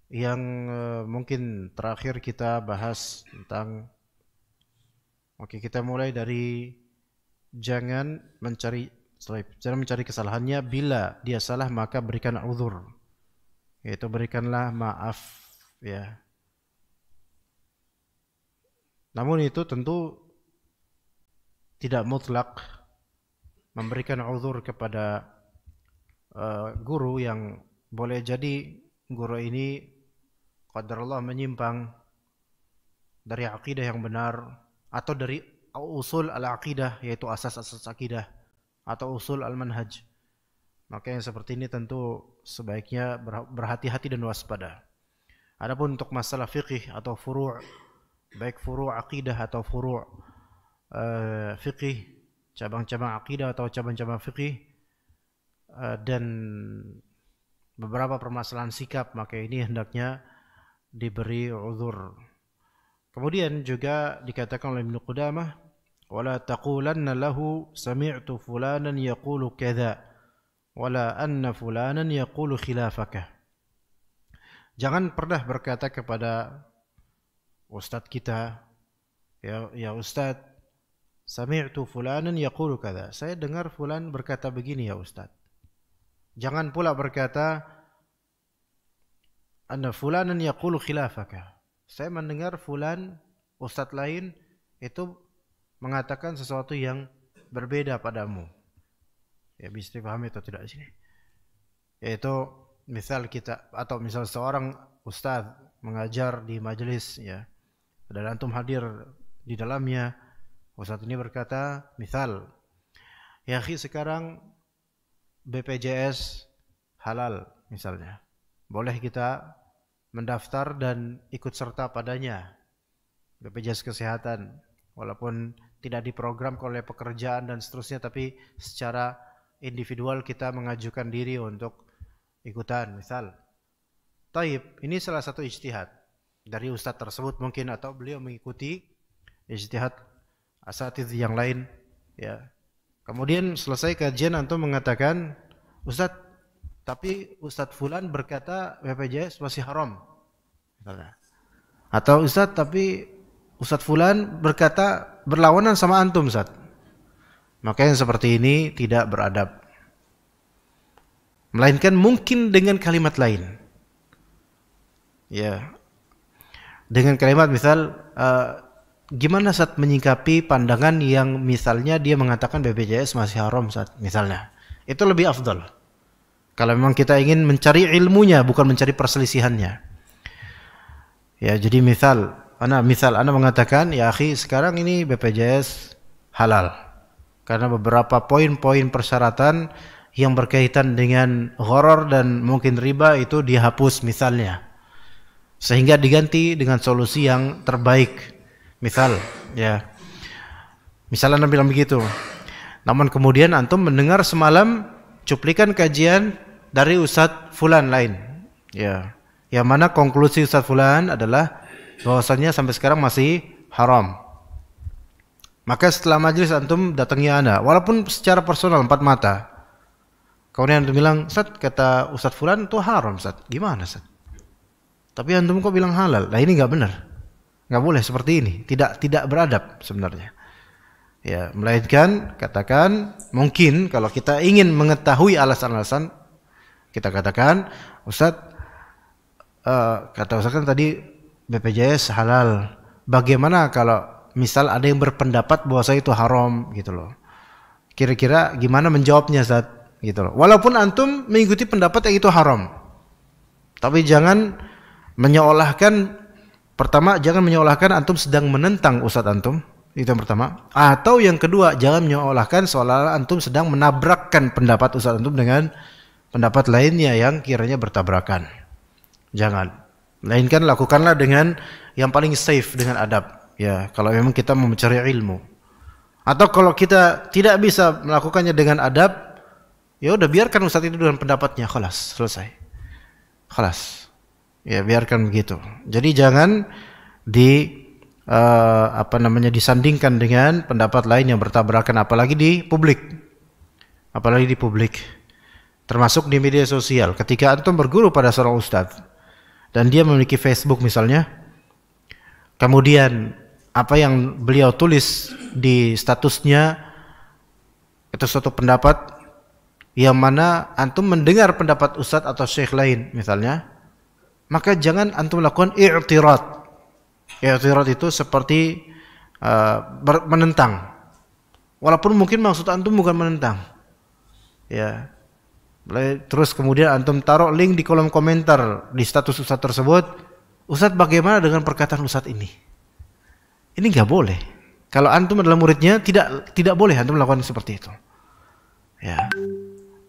yang mungkin terakhir kita bahas tentang, oke, kita mulai dari jangan mencari jangan mencari kesalahannya. Bila dia salah maka berikan uzur, yaitu berikanlah maaf, ya. Namun itu tentu tidak mutlak memberikan uzur kepada guru, yang boleh jadi guru ini qadarullah menyimpang dari akidah yang benar, atau dari usul al-aqidah, yaitu asas-asas akidah, atau usul al-manhaj. Maka yang seperti ini tentu sebaiknya berhati-hati dan waspada. Adapun untuk masalah fikih atau furu', baik furu' aqidah atau furu' fikih, cabang-cabang aqidah atau cabang-cabang fikih, dan beberapa permasalahan sikap, maka ini hendaknya diberi uzur. Kemudian juga dikatakan oleh Ibnu Qudamah, wala taqulanna lahu sami'tu fulanan yaqulu kadza wala anna fulanan yaqulu khilafaka. Jangan pernah berkata kepada ustadz kita, ya ustadz, sami'tu fulanan yaqulu kadza, saya dengar fulan berkata begini ya ustadz. Jangan pula berkata anna fulanan yaqulu khilafaka, saya mendengar fulan ustadz lain itu mengatakan sesuatu yang berbeda padamu. Ya, bisa dipahami atau tidak di sini? Yaitu misal kita, atau misal seorang ustadz mengajar di majelis, ya, dan antum hadir di dalamnya. Ustadz ini berkata, misal, ya akhi, sekarang BPJS halal misalnya, boleh kita mendaftar dan ikut serta padanya, BPJS kesehatan, walaupun tidak diprogram oleh pekerjaan dan seterusnya, tapi secara individual kita mengajukan diri untuk ikutan, misal. Taib, ini salah satu ijtihad dari ustadz tersebut mungkin, atau beliau mengikuti ijtihad asatidz yang lain, ya. Kemudian selesai kajian antum mengatakan, ustadz, tapi ustadz fulan berkata BPJS masih haram, atau ustadz, tapi ustadz fulan berkata berlawanan sama antum, ustadz. Maka yang seperti ini tidak beradab, melainkan mungkin dengan kalimat lain, ya, dengan kalimat misal, gimana saat menyikapi pandangan yang misalnya dia mengatakan BPJS masih haram saat misalnya, itu lebih afdal kalau memang kita ingin mencari ilmunya bukan mencari perselisihannya, ya. Jadi misal ana mengatakan, ya akhi, sekarang ini BPJS halal karena beberapa poin-poin persyaratan yang berkaitan dengan gharar dan mungkin riba itu dihapus misalnya, sehingga diganti dengan solusi yang terbaik. Misal, ya, misalnya Anda bilang begitu. Namun kemudian antum mendengar semalam cuplikan kajian dari ustadz fulan lain, ya, yang mana konklusi ustadz fulan adalah bahwasannya sampai sekarang masih haram. Maka setelah majelis antum datangi Anda, walaupun secara personal 4 mata. Kemudian antum bilang, Ustadz, kata ustadz fulan itu haram, Ustadz. Gimana, Ustadz? Tapi antum kok bilang halal? Nah, ini enggak benar. Nggak boleh seperti ini, tidak beradab sebenarnya, ya. Melainkan katakan, mungkin kalau kita ingin mengetahui alasan-alasan, kita katakan, Ustadz, kata Ustadz kan tadi BPJS halal, bagaimana kalau misal ada yang berpendapat bahwa saya itu haram, gitu loh, kira-kira gimana menjawabnya, Ustadz, gitu loh. Walaupun antum mengikuti pendapat yang itu haram, tapi jangan menyeolahkan. Pertama, jangan menyeolahkan antum sedang menentang ustadz antum, itu yang pertama. Atau yang kedua, jangan menyeolahkan seolah-olah antum sedang menabrakkan pendapat ustadz antum dengan pendapat lainnya yang kiranya bertabrakan. Jangan. Melainkan lakukanlah dengan yang paling safe, dengan adab, ya, kalau memang kita mau mencari ilmu. Atau kalau kita tidak bisa melakukannya dengan adab, ya udah, biarkan ustadz itu dengan pendapatnya, khalas, selesai. Khalas. Ya, biarkan begitu. Jadi jangan disandingkan dengan pendapat lain yang bertabrakan, apalagi di publik. Termasuk di media sosial. Ketika antum berguru pada seorang ustadz, dan dia memiliki Facebook misalnya, kemudian apa yang beliau tulis di statusnya itu suatu pendapat yang mana antum mendengar pendapat ustadz atau syekh lain misalnya, maka jangan antum lakukan i'tirad. I'tirad itu seperti menentang, walaupun mungkin maksud antum bukan menentang, ya. Terus kemudian antum taruh link di kolom komentar di status ustadz tersebut, ustadz bagaimana dengan perkataan ustadz ini? Ini nggak boleh. Kalau antum adalah muridnya, tidak boleh antum melakukan seperti itu. Ya.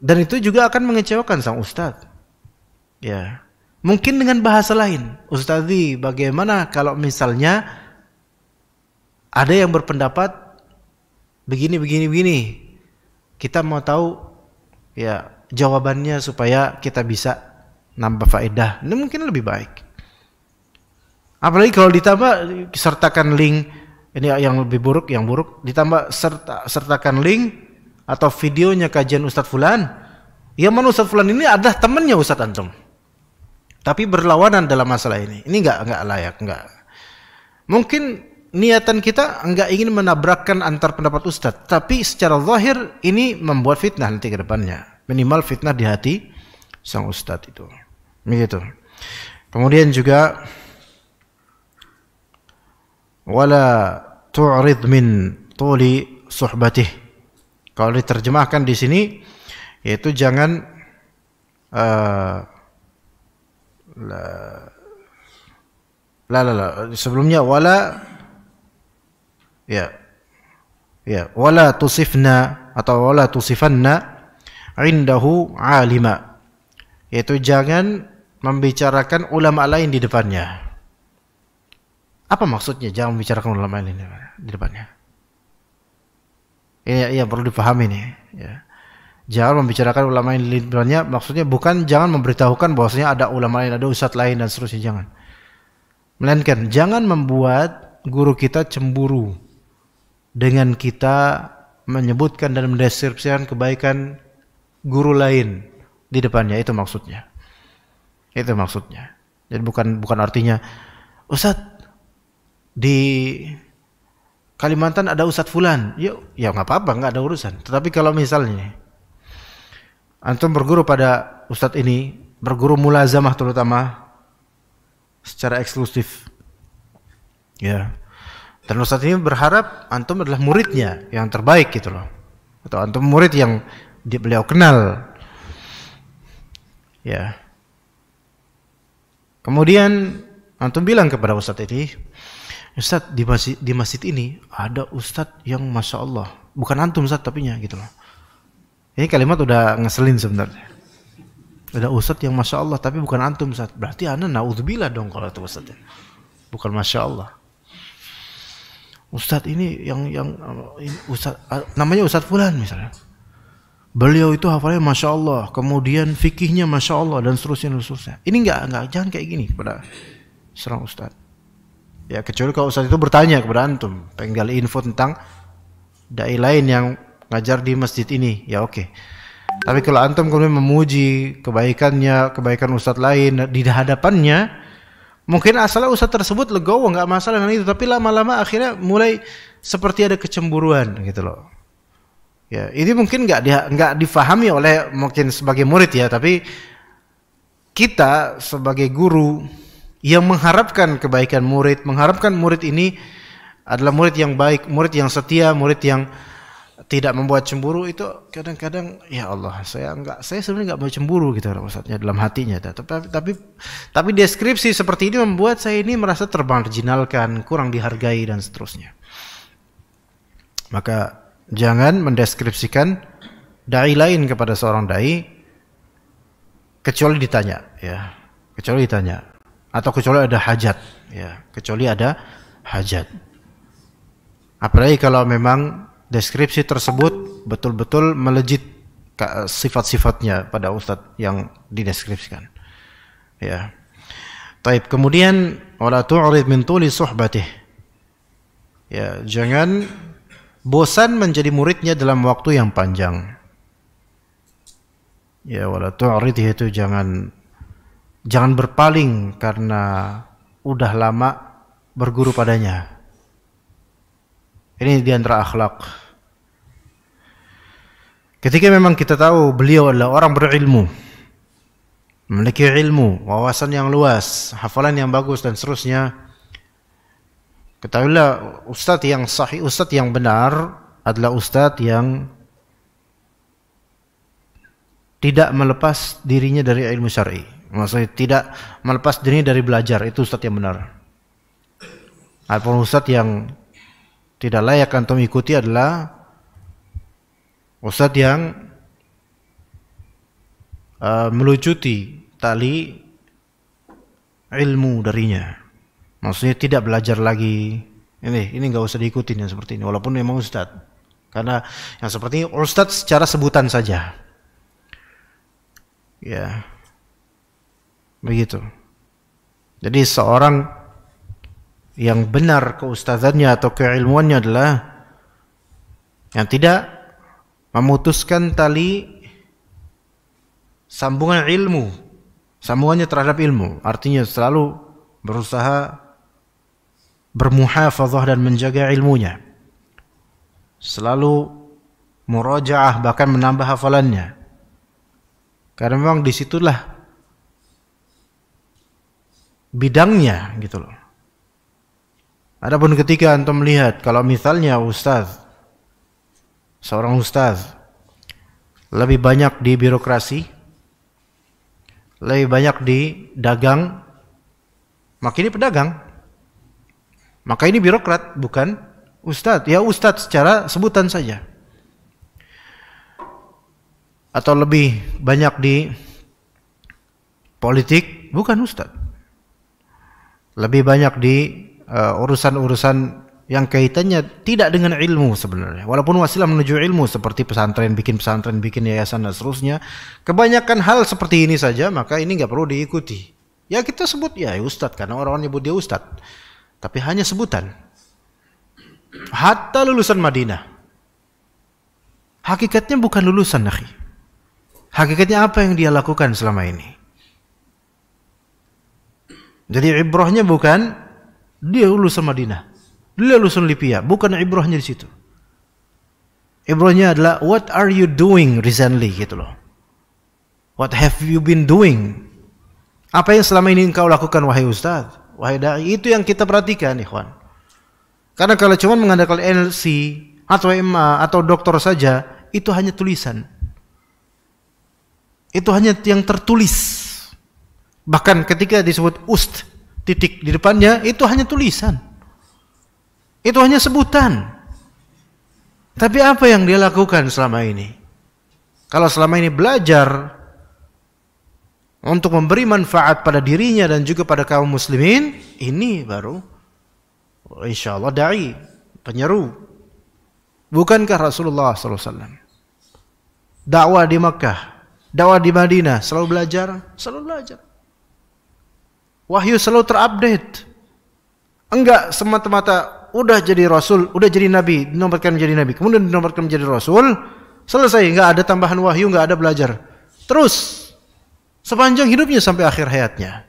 Dan itu juga akan mengecewakan sang ustadz. Ya. Mungkin dengan bahasa lain, Ustadzi, bagaimana kalau misalnya ada yang berpendapat begini. Kita mau tahu ya jawabannya supaya kita bisa nambah faedah. Ini mungkin lebih baik. Apalagi kalau ditambah sertakan link, ini yang lebih buruk, ditambah sertakan link atau videonya kajian Ustadz Fulan. Yang mana Ustadz Fulan ini adalah temannya Ustadz antum, tapi berlawanan dalam masalah ini. Ini enggak layak, enggak. Mungkin niatan kita enggak ingin menabrakkan antar pendapat ustadz, tapi secara zahir ini membuat fitnah nanti ke depannya. Minimal fitnah di hati sang ustadz itu. Begitu. Kemudian juga wala tu'rid min tuli suhbatih. Kalau diterjemahkan di sini yaitu jangan sebelumnya wala wala tusifna atau wala tusifanna indahu alima, yaitu jangan membicarakan ulama lain di depannya. Apa maksudnya jangan membicarakan ulama lain di depannya? Iya, perlu dipahami nih, ya. Jangan membicarakan ulama lain di depannya, maksudnya bukan jangan memberitahukan bahwasanya ada ulama lain, ada ustadz lain dan seterusnya, jangan. Melainkan jangan membuat guru kita cemburu dengan kita menyebutkan dan mendeskripsikan kebaikan guru lain di depannya, itu maksudnya. Itu maksudnya. Jadi bukan artinya ustadz di Kalimantan ada ustadz fulan, yuk, ya nggak apa-apa, nggak ada urusan. Tetapi kalau misalnya antum berguru pada ustadz ini, berguru mulazamah terutama secara eksklusif, ya. Dan ustadz ini berharap antum adalah muridnya yang terbaik gitu loh, atau antum murid yang beliau kenal, ya. Kemudian antum bilang kepada ustadz ini, ustadz di masjid ini ada ustadz yang masya Allah, bukan antum ustadz tapinya gitu loh. Ini kalimat udah ngeselin sebenarnya. Ada ustadz yang masya Allah tapi bukan antum ustadz. Berarti ana naudzubillah dong kalau itu ustadz. Bukan masya Allah. Ustadz ini yang ustadz namanya Ustadz Fulan misalnya. Beliau itu hafalnya masya Allah, kemudian fikihnya masya Allah dan seterusnya. Ini enggak jangan kayak gini kepada seorang ustadz. Ya kecuali kalau ustadz itu bertanya kepada antum, pengen gali info tentang dai lain yang ngajar di masjid ini, ya oke. Tapi kalau antum kemudian memuji kebaikan ustadz lain di hadapannya, mungkin asalnya ustadz tersebut legowo, nggak masalah dengan itu, tapi lama-lama akhirnya mulai seperti ada kecemburuan gitu loh. Ya, ini mungkin nggak difahami oleh mungkin sebagai murid ya, tapi kita sebagai guru yang mengharapkan kebaikan murid, mengharapkan murid ini adalah murid yang baik, murid yang setia, murid yang tidak membuat cemburu, itu kadang-kadang ya Allah, saya sebenarnya nggak mau cemburu gitu maksudnya dalam hatinya, tapi deskripsi seperti ini membuat saya ini merasa termarginalkan, kurang dihargai dan seterusnya. Maka jangan mendeskripsikan dai lain kepada seorang dai kecuali ditanya, ya, kecuali ditanya. Atau kecuali ada hajat, ya, kecuali ada hajat. Apalagi kalau memang deskripsi tersebut betul-betul melejit sifat-sifatnya pada ustadz yang dideskripsikan, ya. Taib. Kemudian wala tu'rid min tuli suhbatih, ya, jangan bosan menjadi muridnya dalam waktu yang panjang, ya. Wala tu'rid itu jangan Jangan berpaling karena udah lama berguru padanya. Ini di antara akhlak. Ketika memang kita tahu beliau adalah orang berilmu, memiliki ilmu, wawasan yang luas, hafalan yang bagus dan seterusnya, ketahuilah ustadz yang sahih, ustadz yang benar adalah ustadz yang tidak melepas dirinya dari ilmu syar'i. Maksudnya tidak melepas dirinya dari belajar, itu ustadz yang benar. Adapun ustadz yang tidak layak antum ikuti adalah ustadz yang melucuti tali ilmu darinya. Maksudnya tidak belajar lagi. Ini nggak usah diikutin yang seperti ini, walaupun memang ustadz. Karena yang seperti ini ustadz secara sebutan saja. Ya, begitu. Jadi seorang yang benar keustazannya atau keilmuannya adalah yang tidak memutuskan tali sambungan ilmu, sambungannya terhadap ilmu. Artinya selalu berusaha bermuhafazah dan menjaga ilmunya, selalu murajaah, bahkan menambah hafalannya. Karena memang disitulah bidangnya gitu loh. Adapun ketika antum melihat kalau misalnya seorang ustaz lebih banyak di birokrasi, lebih banyak di dagang, maka ini pedagang. Maka ini birokrat, bukan ustaz. Ya ustaz secara sebutan saja. Atau lebih banyak di politik, bukan ustaz. Lebih banyak di urusan-urusan yang kaitannya tidak dengan ilmu sebenarnya. Walaupun wasilah menuju ilmu seperti pesantren, bikin yayasan dan seterusnya. Kebanyakan hal seperti ini saja, maka ini nggak perlu diikuti. Ya kita sebut ya ustaz karena orang-orang nyebut dia ustaz. Tapi hanya sebutan. Hatta lulusan Madinah. Hakikatnya bukan lulusan, akhi. Hakikatnya apa yang dia lakukan selama ini? Jadi ibrahnya bukan dia lulusan Madinah, dia lulusan Libya, bukan ibrahnya di situ. Ibrahnya adalah what are you doing recently gitu loh. What have you been doing? Apa yang selama ini engkau lakukan wahai ustaz, wahai dai? Itu yang kita perhatikan, ikhwan. Karena kalau cuma mengandalkan LC atau MA atau doktor saja, itu hanya tulisan. Itu hanya yang tertulis. Bahkan ketika disebut titik di depannya, itu hanya tulisan. Itu hanya sebutan. Tapi apa yang dia lakukan selama ini? Kalau selama ini belajar untuk memberi manfaat pada dirinya dan juga pada kaum muslimin, ini baru insyaallah dai, penyeru. Bukankah Rasulullah SAW dakwah di Makkah, dakwah di Madinah, selalu belajar? Selalu belajar. Wahyu selalu terupdate. Enggak semata-mata udah jadi Rasul, udah jadi Nabi, dinobatkan menjadi Nabi, kemudian dinobatkan menjadi Rasul, selesai, enggak ada tambahan wahyu, enggak ada belajar. Terus sepanjang hidupnya sampai akhir hayatnya.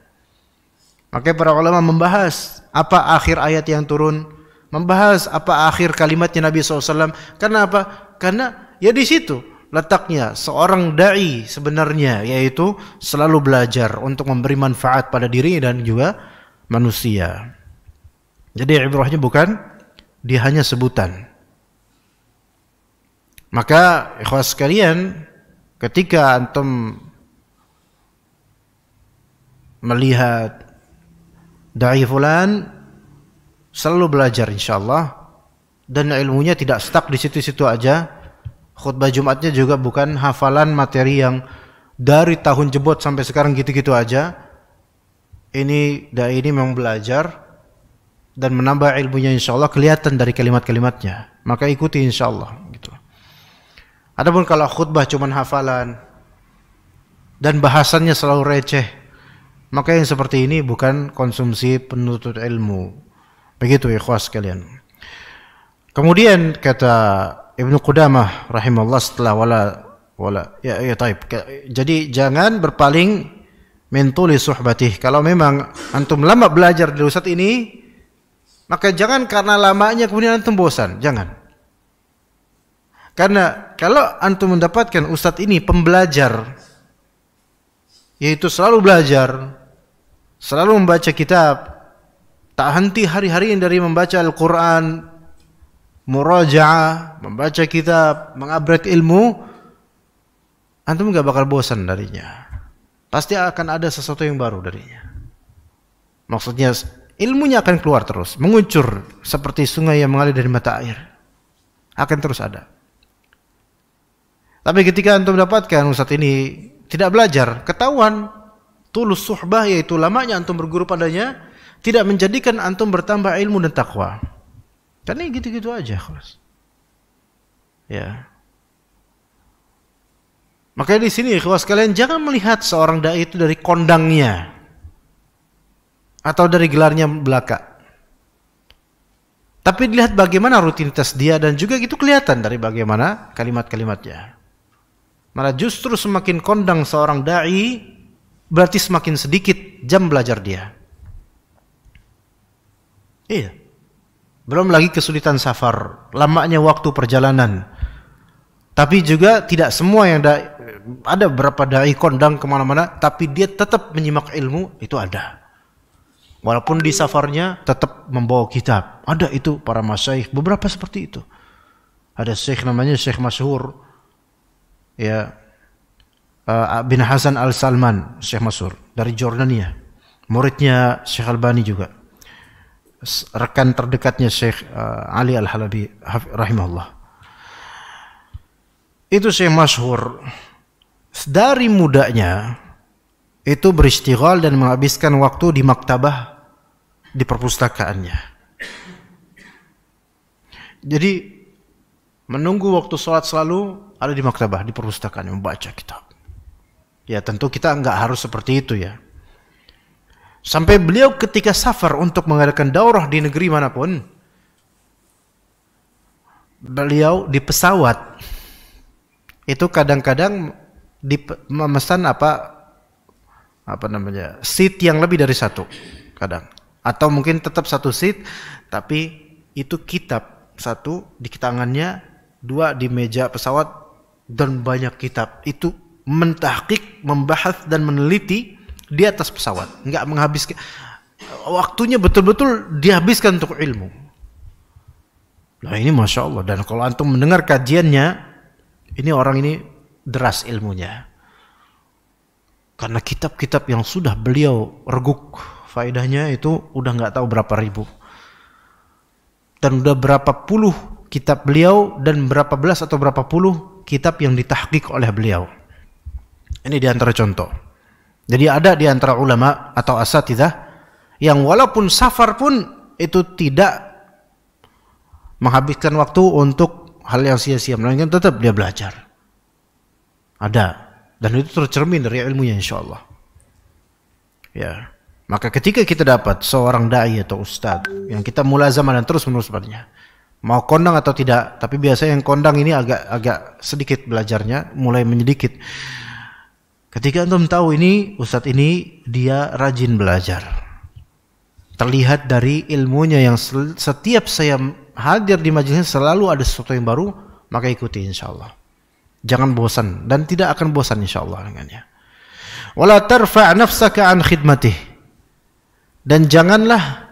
Makanya para ulama membahas apa akhir ayat yang turun, membahas apa akhir kalimatnya Nabi SAW. Karena apa? Karena ya di situ letaknya seorang dai sebenarnya, yaitu selalu belajar untuk memberi manfaat pada diri dan juga manusia. Jadi ibrahnya bukan dia hanya sebutan. Maka ikhwas sekalian, ketika antum melihat dai fulan selalu belajar insyaallah, dan ilmunya tidak stuck di situ-situ aja. Khutbah Jumatnya juga bukan hafalan materi yang dari tahun jebot sampai sekarang gitu-gitu aja. Ini dai ini memang belajar dan menambah ilmunya insyaallah, kelihatan dari kalimat-kalimatnya. Maka ikuti insyaallah gitu. Adapun kalau khutbah cuman hafalan dan bahasannya selalu receh, maka yang seperti ini bukan konsumsi penuntut ilmu. Begitu ikhwas sekalian. Kemudian kata Ibnu Qudamah rahimahullah setelah wala ya taib. Jadi jangan berpaling min tuli suhbatih. Kalau memang antum lama belajar dari ustadz ini, maka jangan karena lamanya kemudian antum bosan, jangan. Karena kalau antum mendapatkan ustadz ini pembelajar, yaitu selalu belajar, selalu membaca kitab, tak henti hari-hari dari membaca Al-Quran, murajaah, membaca kitab, mengupgrade ilmu, antum gak bakal bosan darinya. Pasti akan ada sesuatu yang baru darinya. Maksudnya ilmunya akan keluar terus, mengucur seperti sungai yang mengalir dari mata air. Akan terus ada. Tapi ketika antum dapatkan ustadz ini tidak belajar, ketahuan tulus suhbah, yaitu lamanya antum berguru padanya, tidak menjadikan antum bertambah ilmu dan takwa. Karena gitu-gitu aja, khlas. Ya. Makanya di sini ikhwas kalian jangan melihat seorang dai itu dari kondangnya atau dari gelarnya belaka. Tapi dilihat bagaimana rutinitas dia, dan juga itu kelihatan dari bagaimana kalimat-kalimatnya. Malah justru semakin kondang seorang dai, berarti semakin sedikit jam belajar dia. Iya. Belum lagi kesulitan safar, lamanya waktu perjalanan. Tapi juga tidak semua yang ada beberapa dai kondang kemana-mana, tapi dia tetap menyimak ilmu, itu ada. Walaupun di safarnya tetap membawa kitab. Ada itu para masyaikh, beberapa seperti itu. Ada syekh namanya Syekh Masyhur, ya, bin Hasan Al-Salman, Syekh Masyhur dari Jordania. Muridnya Syekh Albani juga. Rekan terdekatnya Syekh Ali Al-Halabi rahimahullah. Itu Syekh Masyhur dari mudanya itu beristighal dan menghabiskan waktu di maktabah, di perpustakaannya. Jadi menunggu waktu sholat selalu ada di maktabah, di perpustakaan, membaca kitab. Ya tentu kita enggak harus seperti itu ya. Sampai beliau ketika safar untuk mengadakan daurah di negeri manapun, beliau di pesawat itu kadang-kadang memesan seat yang lebih dari satu kadang, atau mungkin tetap satu seat tapi itu kitab satu di tangannya, dua di meja pesawat, dan banyak kitab. Itu mentahqiq, membahas dan meneliti di atas pesawat, nggak menghabiskan waktunya, betul-betul dihabiskan untuk ilmu. Nah ini masya Allah. Dan kalau antum mendengar kajiannya, ini orang ini deras ilmunya, karena kitab-kitab yang sudah beliau reguk faedahnya itu udah nggak tahu berapa ribu, dan udah berapa puluh kitab beliau, dan berapa belas atau berapa puluh kitab yang ditahqiq oleh beliau. Ini diantara contoh. Jadi ada diantara ulama atau asatidzah yang walaupun safar pun itu tidak menghabiskan waktu untuk hal yang sia-sia, melainkan tetap dia belajar. Ada, dan itu tercermin dari ilmunya insyaallah. Ya, maka ketika kita dapat seorang dai atau ustaz yang kita mulazamah dan terus menerus padanya, mau kondang atau tidak, tapi biasanya yang kondang ini agak sedikit belajarnya, mulai menyedikit. Ketika antum tahu ini ustaz ini dia rajin belajar, terlihat dari ilmunya yang setiap saya hadir di majelisnya selalu ada sesuatu yang baru, maka ikuti insyaallah. Jangan bosan, dan tidak akan bosan insyaallah dengannya. Wala tarfa' nafsaka an khidmatih. Dan janganlah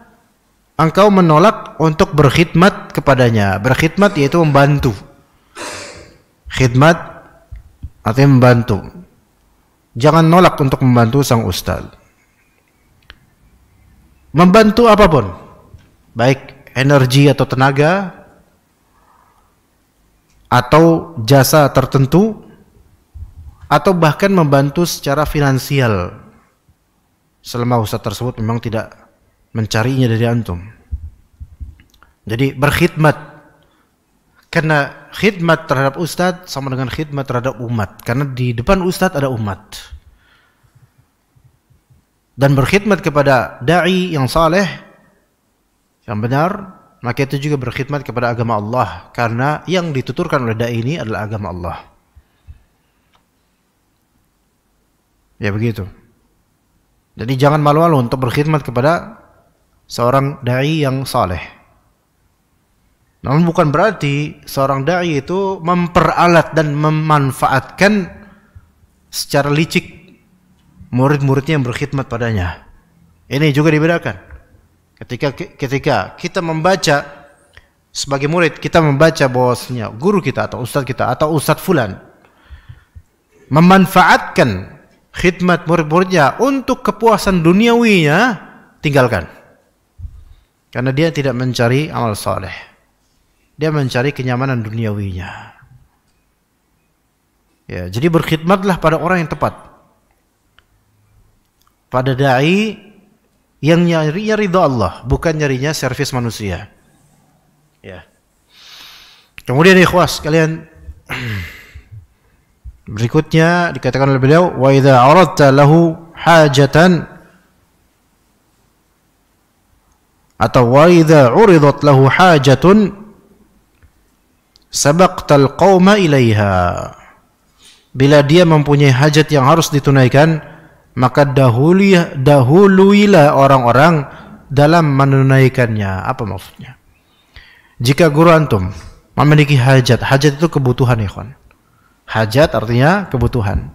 engkau menolak untuk berkhidmat kepadanya. Berkhidmat yaitu membantu. Khidmat artinya membantu. Jangan nolak untuk membantu sang ustaz. Membantu apapun, baik energi atau tenaga, atau jasa tertentu, atau bahkan membantu secara finansial, selama ustaz tersebut memang tidak mencarinya dari antum. Jadi berkhidmat, karena khidmat terhadap ustaz sama dengan khidmat terhadap umat, karena di depan ustaz ada umat. Dan berkhidmat kepada dai yang saleh, yang benar, maka itu juga berkhidmat kepada agama Allah, karena yang dituturkan oleh dai ini adalah agama Allah. Ya begitu. Jadi jangan malu-malu untuk berkhidmat kepada seorang dai yang saleh. Namun bukan berarti seorang dai itu memperalat dan memanfaatkan secara licik murid-muridnya yang berkhidmat padanya. Ini juga dibedakan. Ketika kita membaca sebagai murid, kita membaca bahwasanya guru kita atau ustadz fulan memanfaatkan khidmat murid-muridnya untuk kepuasan duniawinya, tinggalkan. Karena dia tidak mencari amal saleh. Dia mencari kenyamanan duniawinya. Ya, jadi berkhidmatlah pada orang yang tepat. Pada dai yang nyarinya ridha Allah, bukan nyarinya servis manusia. Ya. Kemudian ikhwas kalian, berikutnya dikatakan oleh beliau, wa idza aradta lahu hajatan, atau wa idza uridat lahu hajatun sabaqtal qauma ilaiha. Bila dia mempunyai hajat yang harus ditunaikan, maka dahuluilah orang-orang dalam menunaikannya. Apa maksudnya? Jika guru antum memiliki hajat itu kebutuhan, ikhwan. Hajat artinya kebutuhan.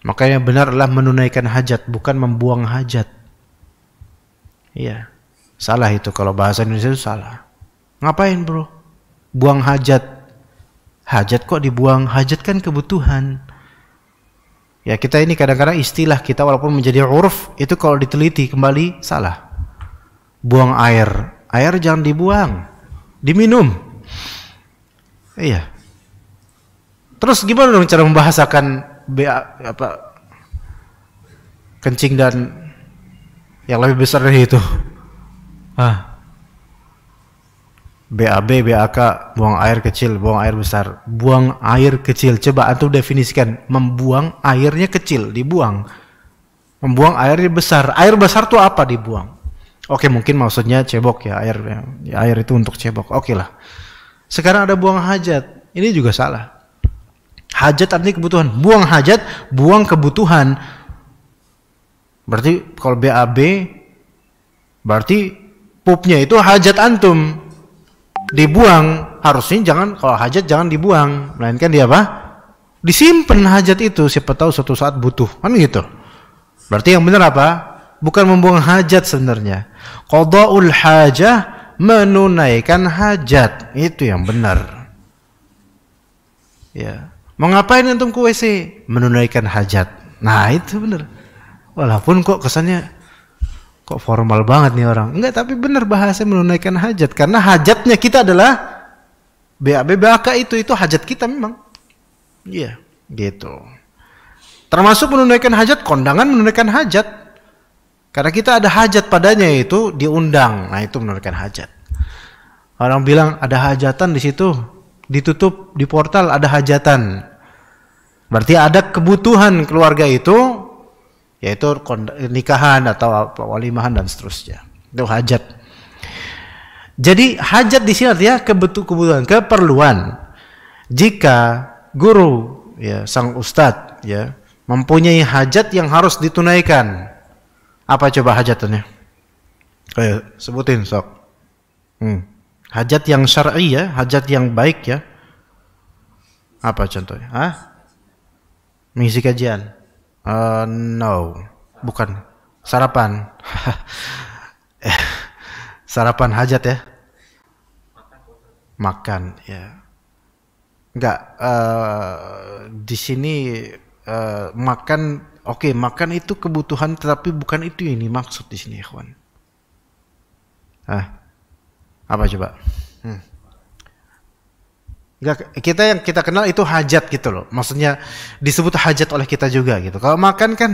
Maka yang benar adalah menunaikan hajat, bukan membuang hajat. Iya. Salah itu, kalau bahasa Indonesia itu salah. Ngapain bro? Buang hajat. Hajat kok dibuang? Hajat kan kebutuhan. Ya, kita ini kadang-kadang istilah kita walaupun menjadi uruf, itu kalau diteliti kembali salah. Buang air. Air jangan dibuang, diminum. Iya. Terus gimana dong cara membahasakan kencing dan yang lebih besar dari itu? BAB, BAK, buang air kecil, buang air besar. Buang air kecil, coba antum definisikan. Membuang airnya kecil, dibuang. Membuang airnya besar. Air besar tuh apa dibuang? Oke, mungkin maksudnya cebok ya, air itu untuk cebok. Oke lah. Sekarang ada buang hajat. Ini juga salah. Hajat artinya kebutuhan. Buang hajat, buang kebutuhan. Berarti kalau BAB, berarti pupnya itu hajat antum. Dibuang, harusnya jangan, kalau hajat jangan dibuang, melainkan dia apa? Disimpan hajat itu, siapa tahu suatu saat butuh, kan gitu. Berarti yang benar apa? Bukan membuang hajat sebenarnya. Qada'ul hajah, menunaikan hajat, itu yang benar. Ya, mau ngapain antum ke WC? Menunaikan hajat. Nah itu benar. Walaupun kok kesannya kok formal banget nih orang. Enggak, tapi benar bahasa menunaikan hajat. Karena hajatnya kita adalah BAB, BAK itu hajat kita memang. Iya, gitu. Termasuk menunaikan hajat, kondangan menunaikan hajat. Karena kita ada hajat padanya, itu diundang. Nah, itu menunaikan hajat. Orang bilang ada hajatan di situ, ditutup di portal ada hajatan. Berarti ada kebutuhan keluarga itu, yaitu nikahan atau walimahan dan seterusnya. Itu hajat. Jadi hajat di sini artinya kebutuhan, keperluan. Jika guru, ya, sang ustadz, ya, mempunyai hajat yang harus ditunaikan, apa coba hajatannya? Ayo sebutin sok. Hajat yang syar'i ya, hajat yang baik ya. Apa contohnya? Mengisi kajian. No, bukan. Sarapan. Sarapan hajat ya. Makan ya. Enggak. Di sini makan. Oke, makan itu kebutuhan, tetapi bukan itu yang dimaksud di sini, ikhwan. Apa coba? Enggak, yang kita kenal itu hajat gitu loh. Maksudnya disebut hajat oleh kita juga gitu. Kalau makan kan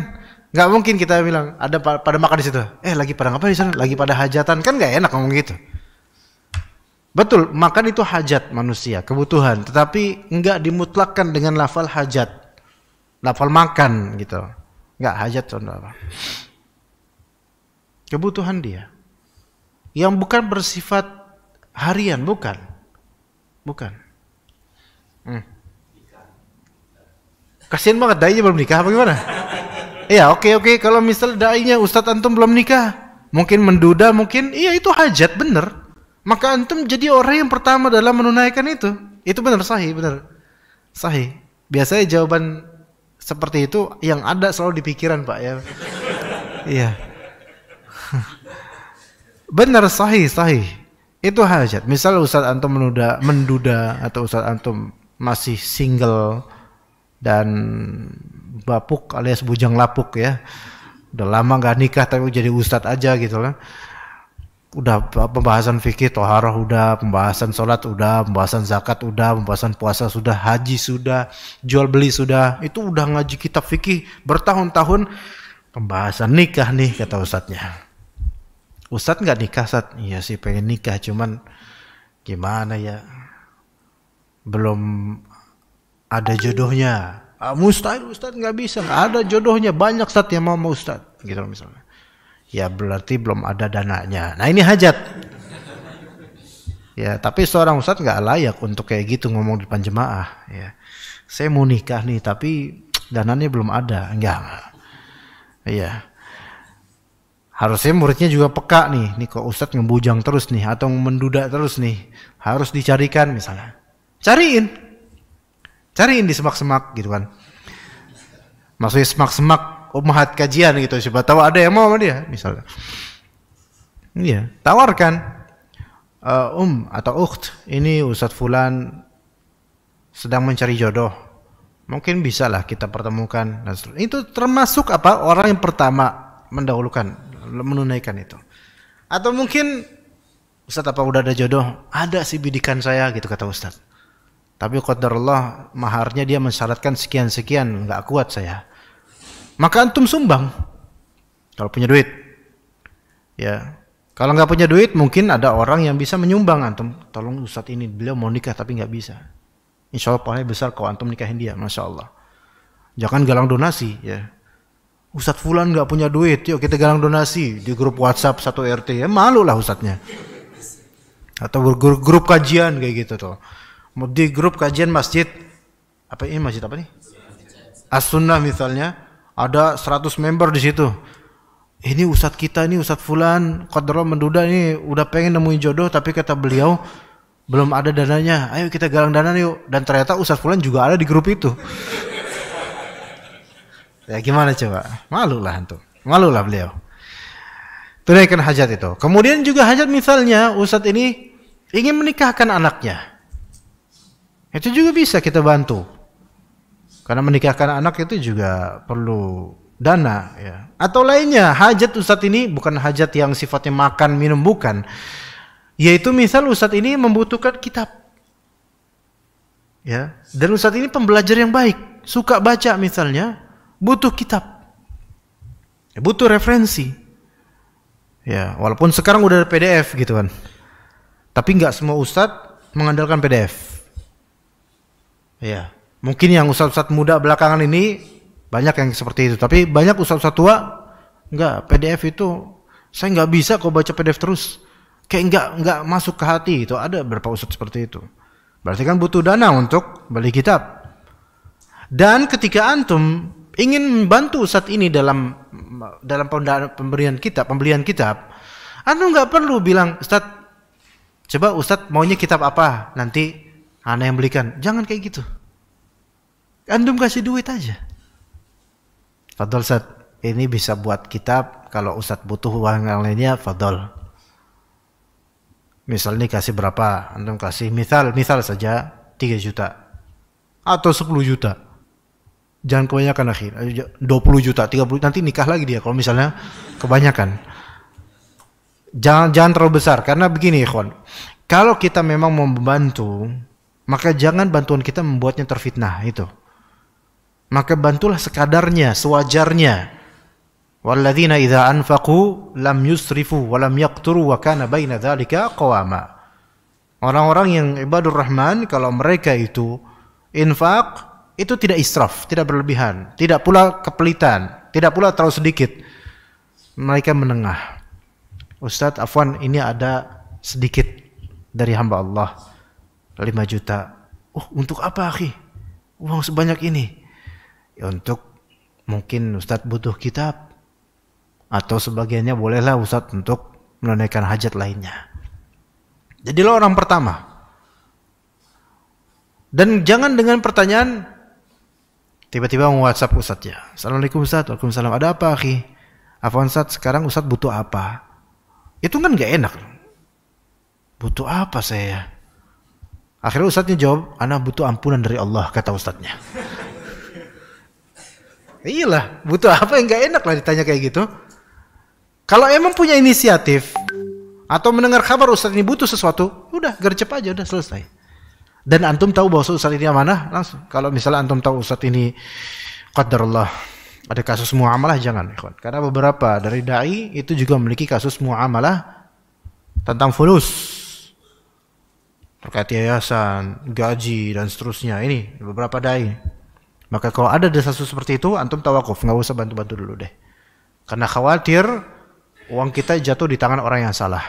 nggak mungkin kita bilang ada pada makan di situ. Lagi pada ngapain di sana? Lagi pada hajatan, kan nggak enak ngomong gitu. Betul, makan itu hajat manusia, kebutuhan, tetapi nggak dimutlakkan dengan lafal hajat, lafal makan gitu. Nggak, hajat contoh apa? Kebutuhan dia, yang bukan bersifat harian, bukan. Kasian banget dainya belum nikah apa gimana? Ya, oke. Kalau misal dai-nya Ustadz antum belum nikah, mungkin menduda, mungkin iya itu hajat bener. Maka antum jadi orang yang pertama dalam menunaikan itu. Itu benar sahih, benar. Sahih. Biasanya jawaban seperti itu yang ada selalu di pikiran, Pak, ya. Iya. Benar, sahih. Itu hajat. Misal Ustadz antum menduda atau Ustadz antum masih single dan bapuk alias bujang lapuk ya. Udah lama gak nikah tapi jadi ustadz aja gitu lah. Udah pembahasan fikih, toharah udah, pembahasan sholat udah, pembahasan zakat udah, pembahasan puasa sudah, haji sudah, jual beli sudah. Itu udah ngaji kitab fikih bertahun-tahun. Pembahasan nikah nih kata ustadznya. Ustadz gak nikah, Ustadz? Iya sih pengen nikah, cuman gimana ya? Belum ada jodohnya. Mustahil Ustadz, nggak bisa, nggak ada jodohnya. Banyak Ustadz yang mau Ustadz, gitu misalnya. Ya berarti belum ada dananya. Nah ini hajat. Ya tapi seorang Ustadz nggak layak untuk kayak gitu ngomong di depan jemaah. Ya, saya mau nikah nih tapi dananya belum ada, enggak. Iya. Harusnya muridnya juga peka nih. Nih kok Ustadz ngebujang terus nih atau menduda terus nih. Harus dicarikan misalnya. Cariin di semak-semak gitu kan. Maksudnya semak-semak ummahat kajian gitu. Siapa tahu ada yang mau sama dia misalnya. Iya, tawarkan. Atau ukht, ini Ustadz Fulan sedang mencari jodoh. Mungkin bisa lah kita pertemukan. Itu termasuk apa? Orang yang pertama mendahulukan, menunaikan itu. Atau mungkin Ustadz apa udah ada jodoh? Ada sih bidikan saya gitu kata Ustadz. Tapi qadarullah maharnya dia mensyaratkan sekian-sekian, nggak kuat saya. Maka antum sumbang kalau punya duit. Ya. Kalau nggak punya duit mungkin ada orang yang bisa menyumbang antum. Tolong Ustadz ini beliau mau nikah tapi nggak bisa. Insya Allah pahalanya besar kalau antum nikahin dia, masya Allah. Jangan galang donasi ya. Ustadz Fulan nggak punya duit, yuk kita galang donasi di grup WhatsApp satu RT ya, malu lah Ustadznya. Atau grup kajian kayak gitu tuh. Di grup kajian masjid, apa ini masjid apa nih? As-Sunnah misalnya, ada 100 member di situ. Ini Ustadz kita ini Ustadz Fulan, qadarullah menduda ini udah pengen nemuin jodoh tapi kata beliau belum ada dananya. Ayo kita galang dana yuk. Dan ternyata Ustadz Fulan juga ada di grup itu. Ya gimana coba? Malu lah antum. Malu lah beliau. Tunaikan hajat itu. Kemudian juga hajat misalnya Ustadz ini ingin menikahkan anaknya. Itu juga bisa kita bantu. Karena menikahkan anak itu juga perlu dana ya. Atau lainnya, hajat Ustadz ini bukan hajat yang sifatnya makan, minum, bukan. Yaitu misal Ustadz ini membutuhkan kitab. Ya, dan Ustadz ini pembelajar yang baik, suka baca misalnya, butuh kitab. Ya, butuh referensi. Ya, walaupun sekarang udah ada PDF gitu kan. Tapi nggak semua Ustadz mengandalkan PDF. Ya, mungkin yang ustadz-ustadz muda belakangan ini banyak yang seperti itu. Tapi banyak ustadz-ustadz tua enggak, PDF itu saya nggak bisa kok baca PDF terus. Kayak nggak masuk ke hati itu. Ada beberapa ustadz seperti itu. Berarti kan butuh dana untuk beli kitab. Dan ketika antum ingin membantu ustadz ini dalam pembelian kitab, antum nggak perlu bilang Ustadz, coba Ustadz maunya kitab apa? Nanti ana yang belikan. Jangan kayak gitu. Antum kasih duit aja. Fadol Ustadz, ini bisa buat kitab. Kalau Ustadz butuh uang yang lainnya, fadol. Misalnya kasih berapa? Antum kasih misal saja 3 juta atau 10 juta. Jangan kebanyakan akhir. 20 juta, 30 nanti nikah lagi dia kalau misalnya kebanyakan. Jangan terlalu besar karena begini ikhwan. Kalau kita memang mau membantu, maka jangan bantuan kita membuatnya terfitnah itu. Maka bantulah sekadarnya, sewajarnya. Walladzina idza anfaqu lam yusrifu wa lam yaqturu wa kana baina dzalika qawama. Orang-orang yang ibadur rahman kalau mereka itu infak itu tidak israf, tidak berlebihan, tidak pula kepelitan, tidak pula terlalu sedikit. Mereka menengah. Ustadz, afwan ini ada sedikit dari hamba Allah 5 juta. Oh, untuk apa akhi? Uang sebanyak ini? Ya, untuk Mungkin Ustadz butuh kitab, atau sebagiannya bolehlah Ustadz untuk menunaikan hajat lainnya. Jadilah orang pertama. Dan jangan dengan pertanyaan tiba-tiba WhatsApp Ustadz ya. Assalamualaikum Ustadz. Waalaikumsalam. Ada apa akhi? Afwan Ustadz, sekarang Ustadz butuh apa? Itu kan gak enak. Butuh apa saya? Akhirnya Ustadznya jawab, ana butuh ampunan dari Allah, kata Ustadznya. Iyalah, butuh apa yang gak enak lah ditanya kayak gitu. Kalau emang punya inisiatif atau mendengar kabar Ustadz ini butuh sesuatu, udah gercep aja, udah selesai. Dan antum tahu bahwa Ustadz ini amanah, langsung. Kalau misalnya antum tahu Ustadz ini qadarullah ada kasus muamalah, jangan ikhwan. Karena beberapa dari dai itu juga memiliki kasus muamalah tentang fulus terkait yayasan, gaji dan seterusnya. Ini beberapa dai. Maka kalau ada kasus seperti itu, antum tawakuf, nggak usah bantu-bantu dulu deh. Karena khawatir uang kita jatuh di tangan orang yang salah.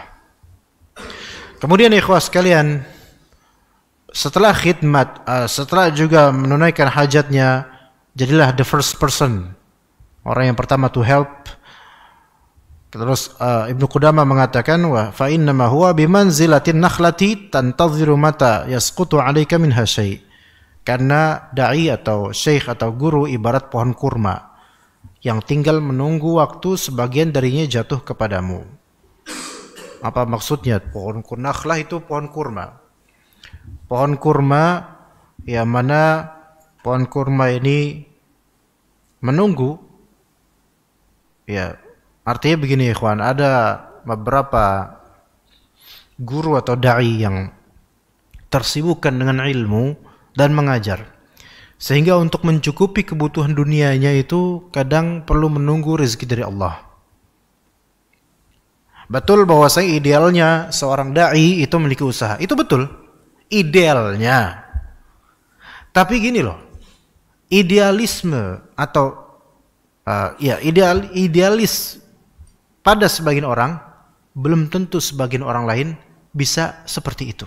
Kemudian ikhwas sekalian, setelah khidmat, setelah juga menunaikan hajatnya, jadilah the first person, orang yang pertama to help. Terus Ibnu Qudamah mengatakan, wa fa innama huwa bimanzilatin nakhlati tantadhiru mata yasqutu 'alaika minha syai'. Karena dai atau syekh atau guru ibarat pohon kurma yang tinggal menunggu waktu sebagian darinya jatuh kepadamu. Apa maksudnya? Pohon nakhlah itu pohon kurma. Pohon kurma yang mana pohon kurma ini menunggu, ya artinya begini ikhwan, ada beberapa guru atau dai yang tersibukkan dengan ilmu dan mengajar, sehingga untuk mencukupi kebutuhan dunianya itu kadang perlu menunggu rezeki dari Allah. Betul bahwasanya idealnya seorang dai itu memiliki usaha, itu betul idealnya. Tapi gini loh, idealisme atau idealis pada sebagian orang belum tentu sebagian orang lain bisa seperti itu.